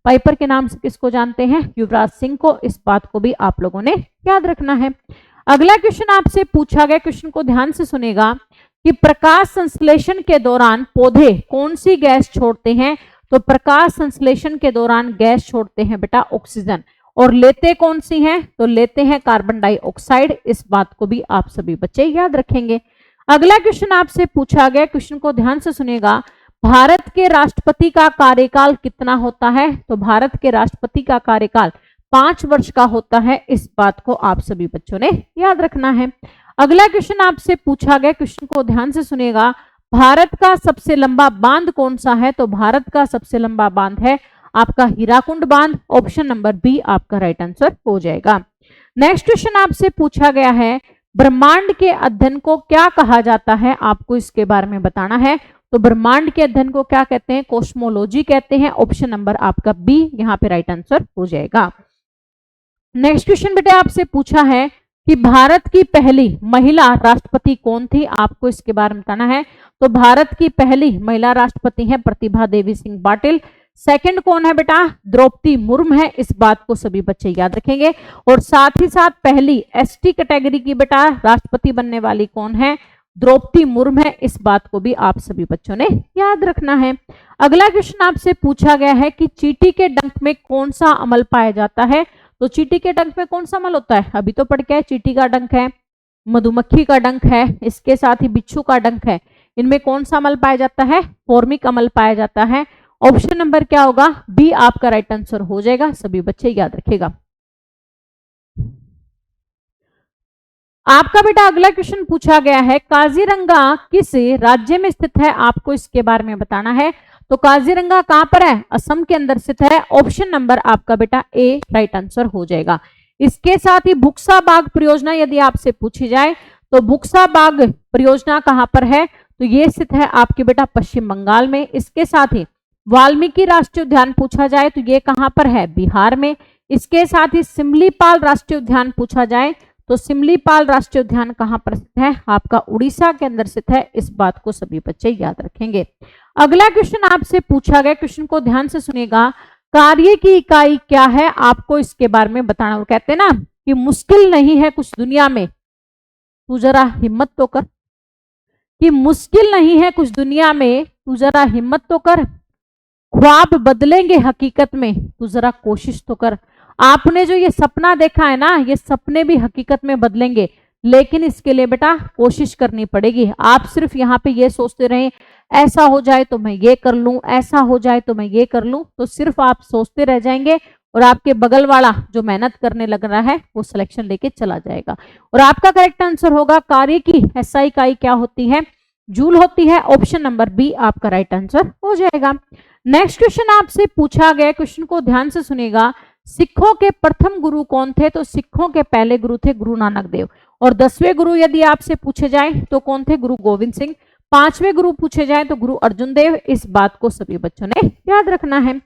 पाइपर के नाम से किसको जानते हैं? युवराज सिंह को। इस बात को भी आप लोगों ने याद रखना है। अगला क्वेश्चन आपसे पूछा गया, क्वेश्चन को ध्यान से सुनेगा कि प्रकाश संश्लेषण के दौरान पौधे कौन सी गैस छोड़ते हैं? तो प्रकाश संश्लेषण के दौरान गैस छोड़ते हैं बेटा ऑक्सीजन, और लेते कौन सी हैं? तो लेते हैं कार्बन डाइऑक्साइड। इस बात को भी आप सभी बच्चे याद रखेंगे। अगला क्वेश्चन आपसे पूछा गया, क्वेश्चन को ध्यान से सुनेगा। भारत के राष्ट्रपति का कार्यकाल कितना होता है? तो भारत के राष्ट्रपति का कार्यकाल 5 वर्ष का होता है, इस बात को आप सभी बच्चों ने याद रखना है। अगला क्वेश्चन आपसे पूछा गया, क्वेश्चन को ध्यान से सुनेगा। भारत का सबसे लंबा बांध कौन सा है? तो भारत का सबसे लंबा बांध है आपका हीराकुंड बांध। ऑप्शन नंबर बी आपका राइट आंसर हो जाएगा। नेक्स्ट क्वेश्चन आपसे पूछा गया है, ब्रह्मांड के अध्ययन को क्या कहा जाता है? आपको इसके बारे में बताना है। तो ब्रह्मांड के अध्ययन को क्या कहते हैं? कॉस्मोलॉजी कहते हैं। ऑप्शन नंबर आपका बी यहाँ पे राइट आंसर हो जाएगा। नेक्स्ट क्वेश्चन बेटा आपसे पूछा है कि भारत की पहली महिला राष्ट्रपति कौन थी? आपको इसके बारे में बताना है। तो भारत की पहली महिला राष्ट्रपति है प्रतिभा देवी सिंह पाटिल। सेकंड कौन है बेटा? द्रौपदी मुर्मू है, इस बात को सभी बच्चे याद रखेंगे। और साथ ही साथ पहली एसटी कैटेगरी की बेटा राष्ट्रपति बनने वाली कौन है? द्रौपदी मुर्मू है, इस बात को भी आप सभी बच्चों ने याद रखना है। अगला क्वेश्चन आपसे पूछा गया है कि चींटी के डंक में कौन सा अमल पाया जाता है? तो चींटी के डंक में कौन सा अमल होता है? अभी तो पढ़ के है, चींटी का डंक है, मधुमक्खी का डंक है, इसके साथ ही बिच्छू का डंक है। इनमें कौन सा अमल पाया जाता है? फॉर्मिक अमल पाया जाता है। ऑप्शन नंबर क्या होगा? बी आपका राइट आंसर हो जाएगा, सभी बच्चे याद रखेगा। आपका बेटा अगला क्वेश्चन पूछा गया है, काजीरंगा किस राज्य में स्थित है? आपको इसके बारे में बताना है। तो काजीरंगा कहां पर है? असम के अंदर स्थित है। ऑप्शन नंबर आपका बेटा ए राइट आंसर हो जाएगा। इसके साथ ही बुक्सा बाग परियोजना यदि आपसे पूछी जाए तो बुक्सा बाग परियोजना कहां पर है? तो ये स्थित है आपके बेटा पश्चिम बंगाल में। इसके साथ ही वाल्मीकि राष्ट्रीय उद्यान पूछा जाए तो ये कहां पर है? बिहार में। इसके साथ ही सिमलीपाल राष्ट्रीय उद्यान पूछा जाए तो सिमलीपाल राष्ट्रीय उद्यान कहां पर स्थित है? आपका उड़ीसा के अंदर स्थित है, इस बात को सभी बच्चे याद रखेंगे। अगला क्वेश्चन आपसे पूछा गया, क्वेश्चन को ध्यान से सुनेगा। कार्य की इकाई क्या है? आपको इसके बारे में बताना। वो कहते हैं ना कि मुश्किल नहीं है कुछ दुनिया में, तू जरा हिम्मत तो कर, कि मुश्किल नहीं है कुछ दुनिया में, तू जरा हिम्मत तो कर, ख्वाब बदलेंगे हकीकत में, तू जरा कोशिश तो कर। आपने जो ये सपना देखा है ना, ये सपने भी हकीकत में बदलेंगे, लेकिन इसके लिए बेटा कोशिश करनी पड़ेगी। आप सिर्फ यहाँ पे ये सोचते रहे ऐसा हो जाए तो मैं ये कर लूं, ऐसा हो जाए तो मैं ये कर लूं, तो सिर्फ आप सोचते रह जाएंगे और आपके बगल वाला जो मेहनत करने लग रहा है वो सिलेक्शन लेके चला जाएगा। और आपका करेक्ट आंसर होगा कार्य की SI इकाई क्या होती है, जूल होती है। ऑप्शन नंबर बी आपका राइट आंसर हो जाएगा। नेक्स्ट क्वेश्चन आपसे पूछा गया, क्वेश्चन को ध्यान से सुनिएगा। सिखों के प्रथम गुरु कौन थे? तो सिखों के पहले गुरु थे गुरु नानक देव। और 10वें गुरु यदि आपसे पूछे जाए तो कौन थे? गुरु गोविंद सिंह। 5वें गुरु पूछे जाए तो गुरु अर्जुन देव। इस बात को सभी बच्चों ने याद रखना है।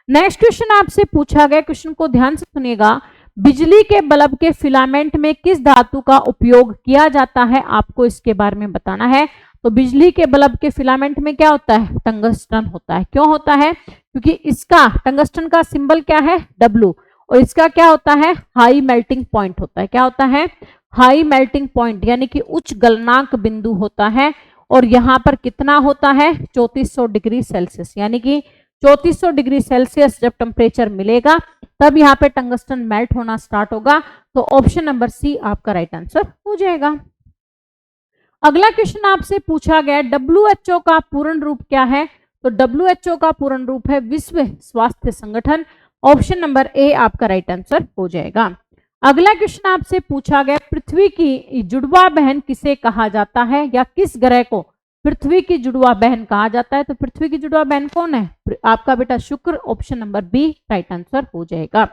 नेक्स्ट क्वेश्चन आपसे पूछा गया, क्वेश्चन को ध्यान से सुनिएगा। बिजली के बल्ब के फिलामेंट में किस धातु का उपयोग किया जाता है? आपको इसके बारे में बताना है। तो बिजली के बल्ब के फिलामेंट में क्या होता है? टंगस्टन होता है। क्यों होता है? क्योंकि इसका टंगस्टन का सिंबल क्या है? W। और इसका क्या होता है? हाई मेल्टिंग पॉइंट होता है। क्या होता है? हाई मेल्टिंग पॉइंट, यानी कि उच्च गलनांक बिंदु होता है। और यहाँ पर कितना होता है? 3400 डिग्री सेल्सियस, यानी कि 3400 डिग्री सेल्सियस जब टेम्परेचर मिलेगा तब यहाँ पे टंगस्टन मेल्ट होना स्टार्ट होगा। तो ऑप्शन नंबर सी आपका राइट आंसर हो जाएगा। अगला क्वेश्चन आपसे पूछा गया, WHO का पूर्ण रूप क्या है? तो WHO का पूर्ण रूप है विश्व स्वास्थ्य संगठन। ऑप्शन नंबर ए आपका राइट आंसर हो जाएगा। अगला क्वेश्चन आपसे पूछा गया, पृथ्वी की जुड़वा बहन किसे कहा जाता है, या किस ग्रह को पृथ्वी की जुड़वा बहन कहा जाता है? तो पृथ्वी की जुड़वा बहन कौन है? आपका बेटा Shukra. Option number B right answer हो जाएगा।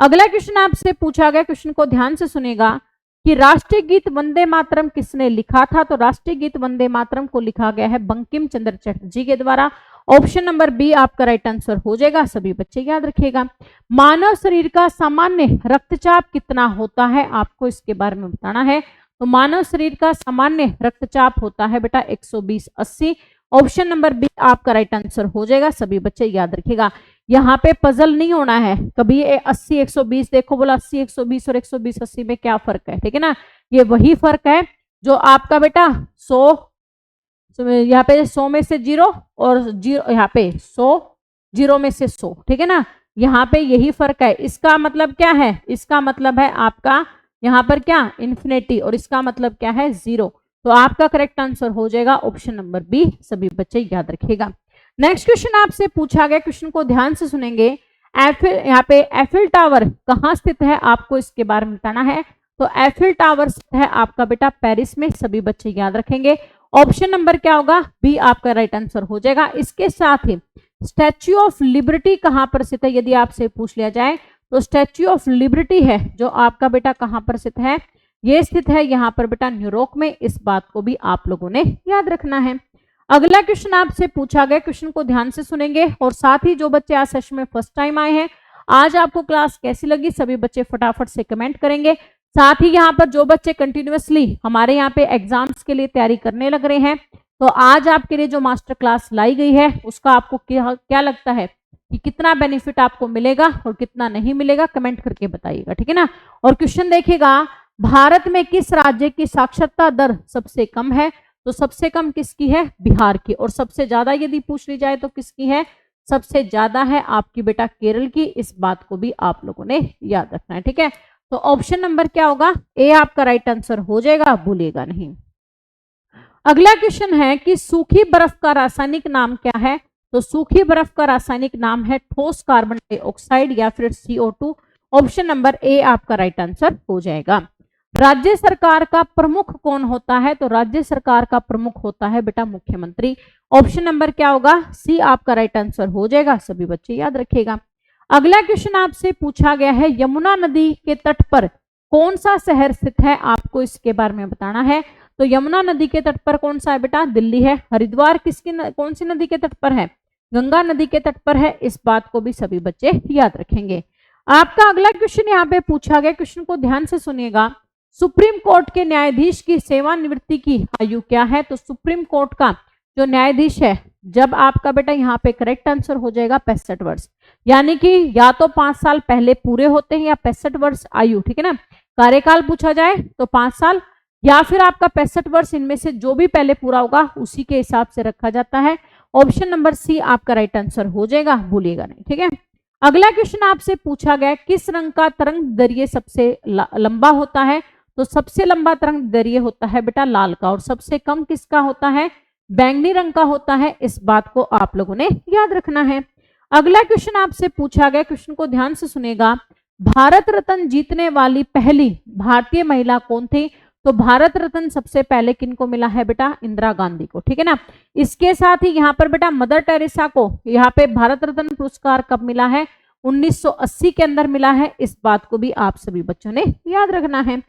अगला क्वेश्चन आपसे पूछा गया, क्वेश्चन को ध्यान से सुनेगा, कि राष्ट्रीय गीत वंदे मातरम किसने लिखा था? तो राष्ट्रीय गीत वंदे मातरम को लिखा गया है बंकिम चंद्र चटर्जी के द्वारा। ऑप्शन नंबर बी आपका राइट आंसर हो जाएगा। सभी बच्चे याद रखिएगा। मानव शरीर का सामान्य रक्तचाप कितना होता है? आपको इसके बारे में बताना है। तो मानव शरीर का सामान्य रक्तचाप होता है बेटा 120/80। ऑप्शन नंबर बी आपका राइट आंसर हो जाएगा। सभी बच्चे याद रखिएगा, यहाँ पे पजल नहीं होना है कभी। ये 80 120 देखो, बोला 80 120 और 120 80 में क्या फर्क है? ठीक है ना, ये वही फर्क है जो आपका बेटा 100, यहाँ पे 100 में से 0 और 0 यहाँ पे 100 0 में से 100, ठीक है ना, यहाँ पे यही फर्क है। इसका मतलब क्या है? इसका मतलब है आपका यहाँ पर क्या? इन्फिनिटी। और इसका मतलब क्या है? 0। तो आपका करेक्ट आंसर हो जाएगा ऑप्शन नंबर बी। सभी बच्चे याद रखिएगा। नेक्स्ट क्वेश्चन आपसे पूछा गया, क्वेश्चन को ध्यान से सुनेंगे। यहाँ पे एफिल टावर कहाँ स्थित है? आपको इसके बारे में बताना है। तो एफिल टावर स्थित है आपका बेटा पेरिस में। सभी बच्चे याद रखेंगे। ऑप्शन नंबर क्या होगा? बी आपका राइट आंसर हो जाएगा। इसके साथ ही स्टैच्यू ऑफ लिबर्टी कहाँ पर स्थित है यदि आपसे पूछ लिया जाए? तो स्टैच्यू ऑफ लिबर्टी है जो आपका बेटा कहाँ पर स्थित है? ये स्थित है यहाँ पर बेटा न्यूयॉर्क में। इस बात को भी आप लोगों ने याद रखना है। अगला क्वेश्चन आपसे पूछा गया, क्वेश्चन को ध्यान से सुनेंगे। और साथ ही जो बच्चे आज सेशन में फर्स्ट टाइम आए हैं, आज आपको क्लास कैसी लगी? सभी बच्चे फटाफट से कमेंट करेंगे। साथ ही यहाँ पर जो बच्चे कंटिन्यूअसली हमारे यहाँ पे एग्जाम्स के लिए तैयारी करने लग रहे हैं, तो आज आपके लिए जो मास्टर क्लास लाई गई है उसका आपको क्या लगता है कि कितना बेनिफिट आपको मिलेगा और कितना नहीं मिलेगा? कमेंट करके बताइएगा, ठीक है ना। और क्वेश्चन देखिएगा, भारत में किस राज्य की साक्षरता दर सबसे कम है? तो सबसे कम किसकी है? बिहार की। और सबसे ज्यादा यदि पूछ ली जाए तो किसकी है? सबसे ज्यादा है आपकी बेटा केरल की। इस बात को भी आप लोगों ने याद रखना है, ठीक है। तो ऑप्शन नंबर क्या होगा? ए आपका राइट आंसर हो जाएगा, भूलिएगा नहीं। अगला क्वेश्चन है कि सूखी बर्फ का रासायनिक नाम क्या है? तो सूखी बर्फ का रासायनिक नाम है ठोस कार्बन डाइऑक्साइड या फिर CO2। ऑप्शन नंबर ए आपका राइट आंसर हो जाएगा। राज्य सरकार का प्रमुख कौन होता है? तो राज्य सरकार का प्रमुख होता है बेटा मुख्यमंत्री। ऑप्शन नंबर क्या होगा? सी आपका राइट आंसर हो जाएगा। सभी बच्चे याद रखिएगा। अगला क्वेश्चन आपसे पूछा गया है, यमुना नदी के तट पर कौन सा शहर स्थित है? आपको इसके बारे में बताना है। तो यमुना नदी के तट पर कौन सा है बेटा? दिल्ली है। हरिद्वार कौन सी नदी के तट पर है? गंगा नदी के तट पर है। इस बात को भी सभी बच्चे याद रखेंगे। आपका अगला क्वेश्चन यहाँ पे पूछा गया, क्वेश्चन को ध्यान से सुनिएगा। सुप्रीम कोर्ट के न्यायाधीश की सेवानिवृत्ति की आयु क्या है? तो सुप्रीम कोर्ट का जो न्यायाधीश है, जब आपका बेटा यहाँ पे करेक्ट आंसर हो जाएगा 65 वर्ष, यानी कि या तो 5 साल पहले पूरे होते हैं या 65 वर्ष आयु, ठीक है ना। कार्यकाल पूछा जाए तो 5 साल या फिर आपका 65 वर्ष, इनमें से जो भी पहले पूरा होगा उसी के हिसाब से रखा जाता है। ऑप्शन नंबर सी आपका राइट आंसर हो जाएगा, भूलिएगा नहीं, ठीक है। अगला क्वेश्चन आपसे पूछा गया किस रंग का तरंग दैर्घ्य सबसे लंबा होता है, तो सबसे लंबा तरंग दैर्घ्य होता है बेटा लाल का, और सबसे कम किसका होता है, बैंगनी रंग का होता है। इस बात को आप लोगों ने याद रखना है। अगला क्वेश्चन आपसे पूछा गया, क्वेश्चन को ध्यान से सुनेगा, भारत रत्न जीतने वाली पहली भारतीय महिला कौन थी, तो भारत रत्न सबसे पहले किनको मिला है बेटा, इंदिरा गांधी को, ठीक है ना। इसके साथ ही यहाँ पर बेटा मदर टेरेसा को यहाँ पे भारत रत्न पुरस्कार कब मिला है, 1980 के अंदर मिला है। इस बात को भी आप सभी बच्चों ने याद रखना है।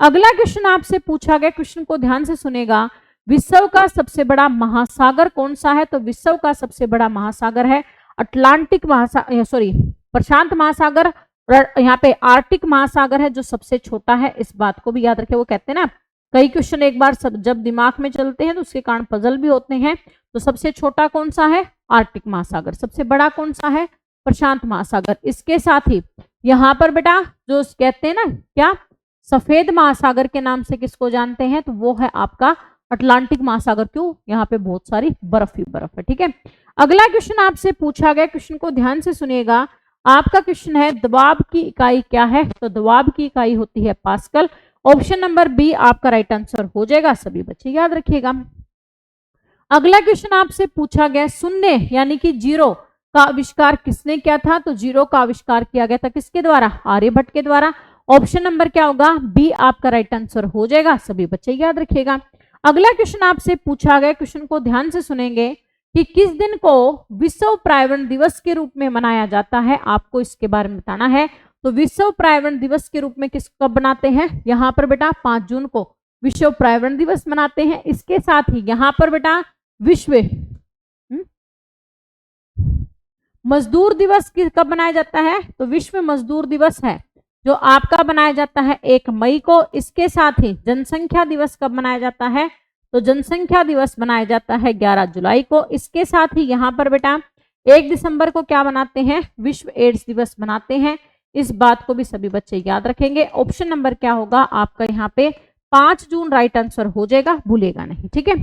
अगला क्वेश्चन आपसे पूछा गया, क्वेश्चन को ध्यान से सुनेगा, विश्व का सबसे बड़ा महासागर कौन सा है, तो विश्व का सबसे बड़ा महासागर है अटलांटिक महासागर, सॉरी प्रशांत महासागर, यहाँ पे आर्टिक महासागर है जो सबसे छोटा है। इस बात को भी याद रखें। वो कहते हैं ना कई क्वेश्चन एक बार सब जब दिमाग में चलते हैं तो उसके कारण पजल भी होते हैं। तो सबसे छोटा कौन सा है, आर्टिक महासागर, सबसे बड़ा कौन सा है, प्रशांत महासागर। इसके साथ ही यहाँ पर बेटा जो कहते हैं ना क्या सफेद महासागर के नाम से किसको जानते हैं, तो वो है आपका अटलांटिक महासागर। क्यों, यहाँ पे बहुत सारी बर्फ ही बर्फ है, ठीक है। अगला क्वेश्चन आपसे पूछा गया, क्वेश्चन को ध्यान से सुनिएगा। आपका क्वेश्चन है दबाव की इकाई क्या है, तो दबाव की इकाई होती है पास्कल। ऑप्शन नंबर बी आपका राइट आंसर हो जाएगा, सभी बच्चे याद रखिएगा। अगला क्वेश्चन आपसे पूछा गया, शून्य यानी कि जीरो का आविष्कार किसने किया था, तो जीरो का आविष्कार किया गया था किसके द्वारा, आर्यभट्ट के द्वारा। ऑप्शन नंबर क्या होगा, बी आपका राइट आंसर हो जाएगा, सभी बच्चे याद रखिएगा। अगला क्वेश्चन आपसे पूछा गया, क्वेश्चन को ध्यान से सुनेंगे कि किस दिन को विश्व पर्यावरण दिवस के रूप में मनाया जाता है, आपको इसके बारे में बताना है। तो विश्व पर्यावरण दिवस के रूप में किस कब बनाते हैं, यहाँ पर बेटा 5 जून को विश्व पर्यावरण दिवस मनाते हैं। इसके साथ ही यहाँ पर बेटा विश्व मजदूर दिवस कब मनाया जाता है, तो विश्व मजदूर दिवस है जो आपका बनाया जाता है 1 मई को। इसके साथ ही जनसंख्या दिवस कब मनाया जाता है, तो जनसंख्या दिवस मनाया जाता है 11 जुलाई को। इसके साथ ही यहाँ पर बेटा 1 दिसंबर को क्या बनाते हैं, विश्व एड्स दिवस मनाते हैं। इस बात को भी सभी बच्चे याद रखेंगे। ऑप्शन नंबर क्या होगा आपका यहाँ पे 5 जून राइट आंसर हो जाएगा, भूलेगा नहीं, ठीक है।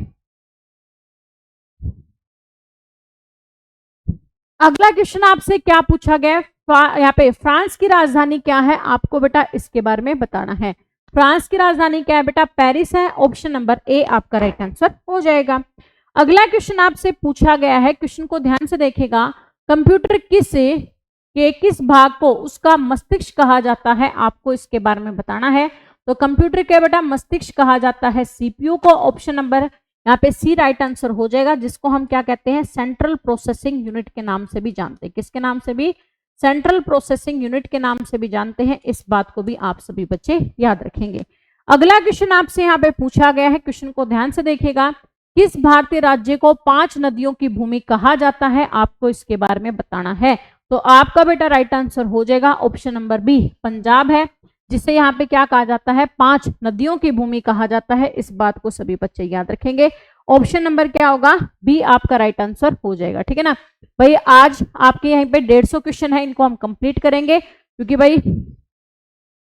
अगला क्वेश्चन आपसे क्या पूछा गया, यहाँ पे फ्रांस की राजधानी क्या है, आपको बेटा इसके बारे में बताना है। फ्रांस की राजधानी क्या है बेटा, पेरिस है। ऑप्शन नंबर ए आपका राइट आंसर हो जाएगा। अगला क्वेश्चन आपसे पूछा गया है, क्वेश्चन को ध्यान से देखेगा, कंप्यूटर किस भाग को उसका मस्तिष्क कहा जाता है, आपको इसके बारे में बताना है। तो कंप्यूटर के बेटा मस्तिष्क कहा जाता है सीपीयू को। ऑप्शन नंबर यहाँ पे सी राइट आंसर हो जाएगा, जिसको हम क्या कहते हैं, सेंट्रल प्रोसेसिंग यूनिट के नाम से भी जानते हैं। किसके नाम से भी, सेंट्रल प्रोसेसिंग यूनिट के नाम से भी जानते हैं। इस बात को भी आप सभी बच्चे याद रखेंगे। अगला क्वेश्चन आपसे यहाँ पे पूछा गया है, क्वेश्चन को ध्यान से देखिएगा, किस भारतीय राज्य को 5 नदियों की भूमि कहा जाता है, आपको इसके बारे में बताना है। तो आपका बेटा राइट आंसर हो जाएगा ऑप्शन नंबर बी, पंजाब है, जिसे यहाँ पे क्या कहा जाता है, 5 नदियों की भूमि कहा जाता है। इस बात को सभी बच्चे याद रखेंगे। ऑप्शन नंबर क्या होगा, बी आपका राइट आंसर हो जाएगा, ठीक है ना भाई। आज आपके यहीं पे 150 क्वेश्चन है, इनको हम कंप्लीट करेंगे क्योंकि भाई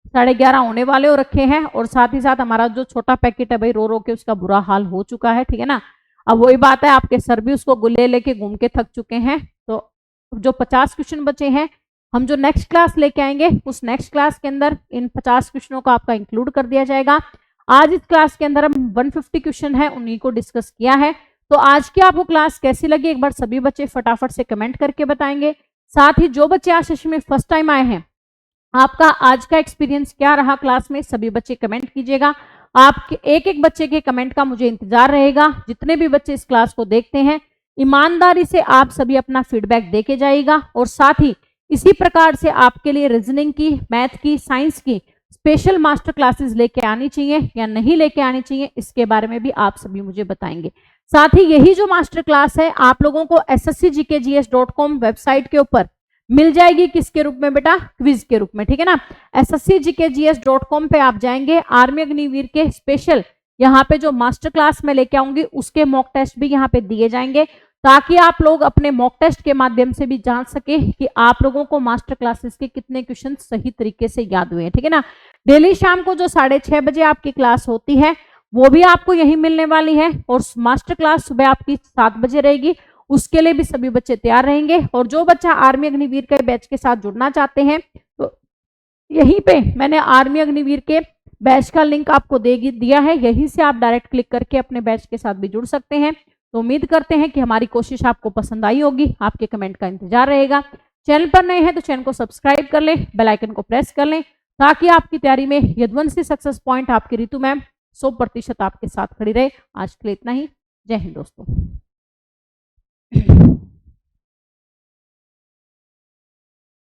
11:30 होने वाले हो रखे हैं, और साथ ही साथ हमारा जो छोटा पैकेट है भाई रो रो के उसका बुरा हाल हो चुका है, ठीक है ना। अब वही बात है, आपके सर भी उसको गुल्ले लेके घूम के थक चुके हैं। तो जो 50 क्वेश्चन बचे हैं, हम जो नेक्स्ट क्लास लेके आएंगे उस नेक्स्ट क्लास के अंदर इन 50 क्वेश्चनों को आपका इंक्लूड कर दिया जाएगा। आज इस क्लास के अंदर हम 150 क्वेश्चन है उन्हीं को डिस्कस किया है। तो आज की आपको क्लास कैसी लगी, एक बार सभी बच्चे फटाफट से कमेंट करके बताएंगे। साथ ही जो बच्चे आज सेशन में फर्स्ट टाइम आए हैं, आपका आज का एक्सपीरियंस क्या रहा क्लास में, सभी बच्चे कमेंट कीजिएगा। आपके एक बच्चे के कमेंट का मुझे इंतजार रहेगा। जितने भी बच्चे इस क्लास को देखते हैं, ईमानदारी से आप सभी अपना फीडबैक देके जाइएगा, और साथ ही इसी प्रकार से आपके लिए रीजनिंग की, मैथ की, साइंस की स्पेशल मास्टर क्लासेस लेके आनी चाहिए या नहीं लेके आनी चाहिए, इसके बारे में भी आप सभी मुझे बताएंगे। साथ ही यही जो मास्टर क्लास है आप लोगों को sscgkgs.com वेबसाइट के ऊपर मिल जाएगी, किसके रूप में बेटा, क्विज के रूप में, ठीक है ना। sscgkgs.com पे आप जाएंगे, आर्मी अग्निवीर के स्पेशल यहाँ पे जो मास्टर क्लास में लेके आऊंगी उसके मॉक टेस्ट भी यहाँ पे दिए जाएंगे, ताकि आप लोग अपने मॉक टेस्ट के माध्यम से भी जान सके कि आप लोगों को मास्टर क्लासेस के कितने क्वेश्चन सही तरीके से याद हुए हैं, ठीक है ना। डेली शाम को जो 6:30 बजे आपकी क्लास होती है वो भी आपको यही मिलने वाली है, और मास्टर क्लास सुबह आपकी 7 बजे रहेगी, उसके लिए भी सभी बच्चे तैयार रहेंगे। और जो बच्चा आर्मी अग्निवीर के बैच के साथ जुड़ना चाहते हैं तो यहीं पे मैंने आर्मी अग्निवीर के बैच का लिंक आपको दिया है, यहीं से आप डायरेक्ट क्लिक करके अपने बैच के साथ भी जुड़ सकते हैं। तो उम्मीद करते हैं कि हमारी कोशिश आपको पसंद आई होगी। आपके कमेंट का इंतजार रहेगा। चैनल पर नए हैं तो चैनल को सब्सक्राइब कर लें, बेल आइकन को प्रेस कर लें, ताकि आपकी तैयारी में यदुवंशी सक्सेस पॉइंट आपकी रितु मैम 100% आपके साथ खड़ी रहे। आज के लिए इतना ही। जय हिंद दोस्तों।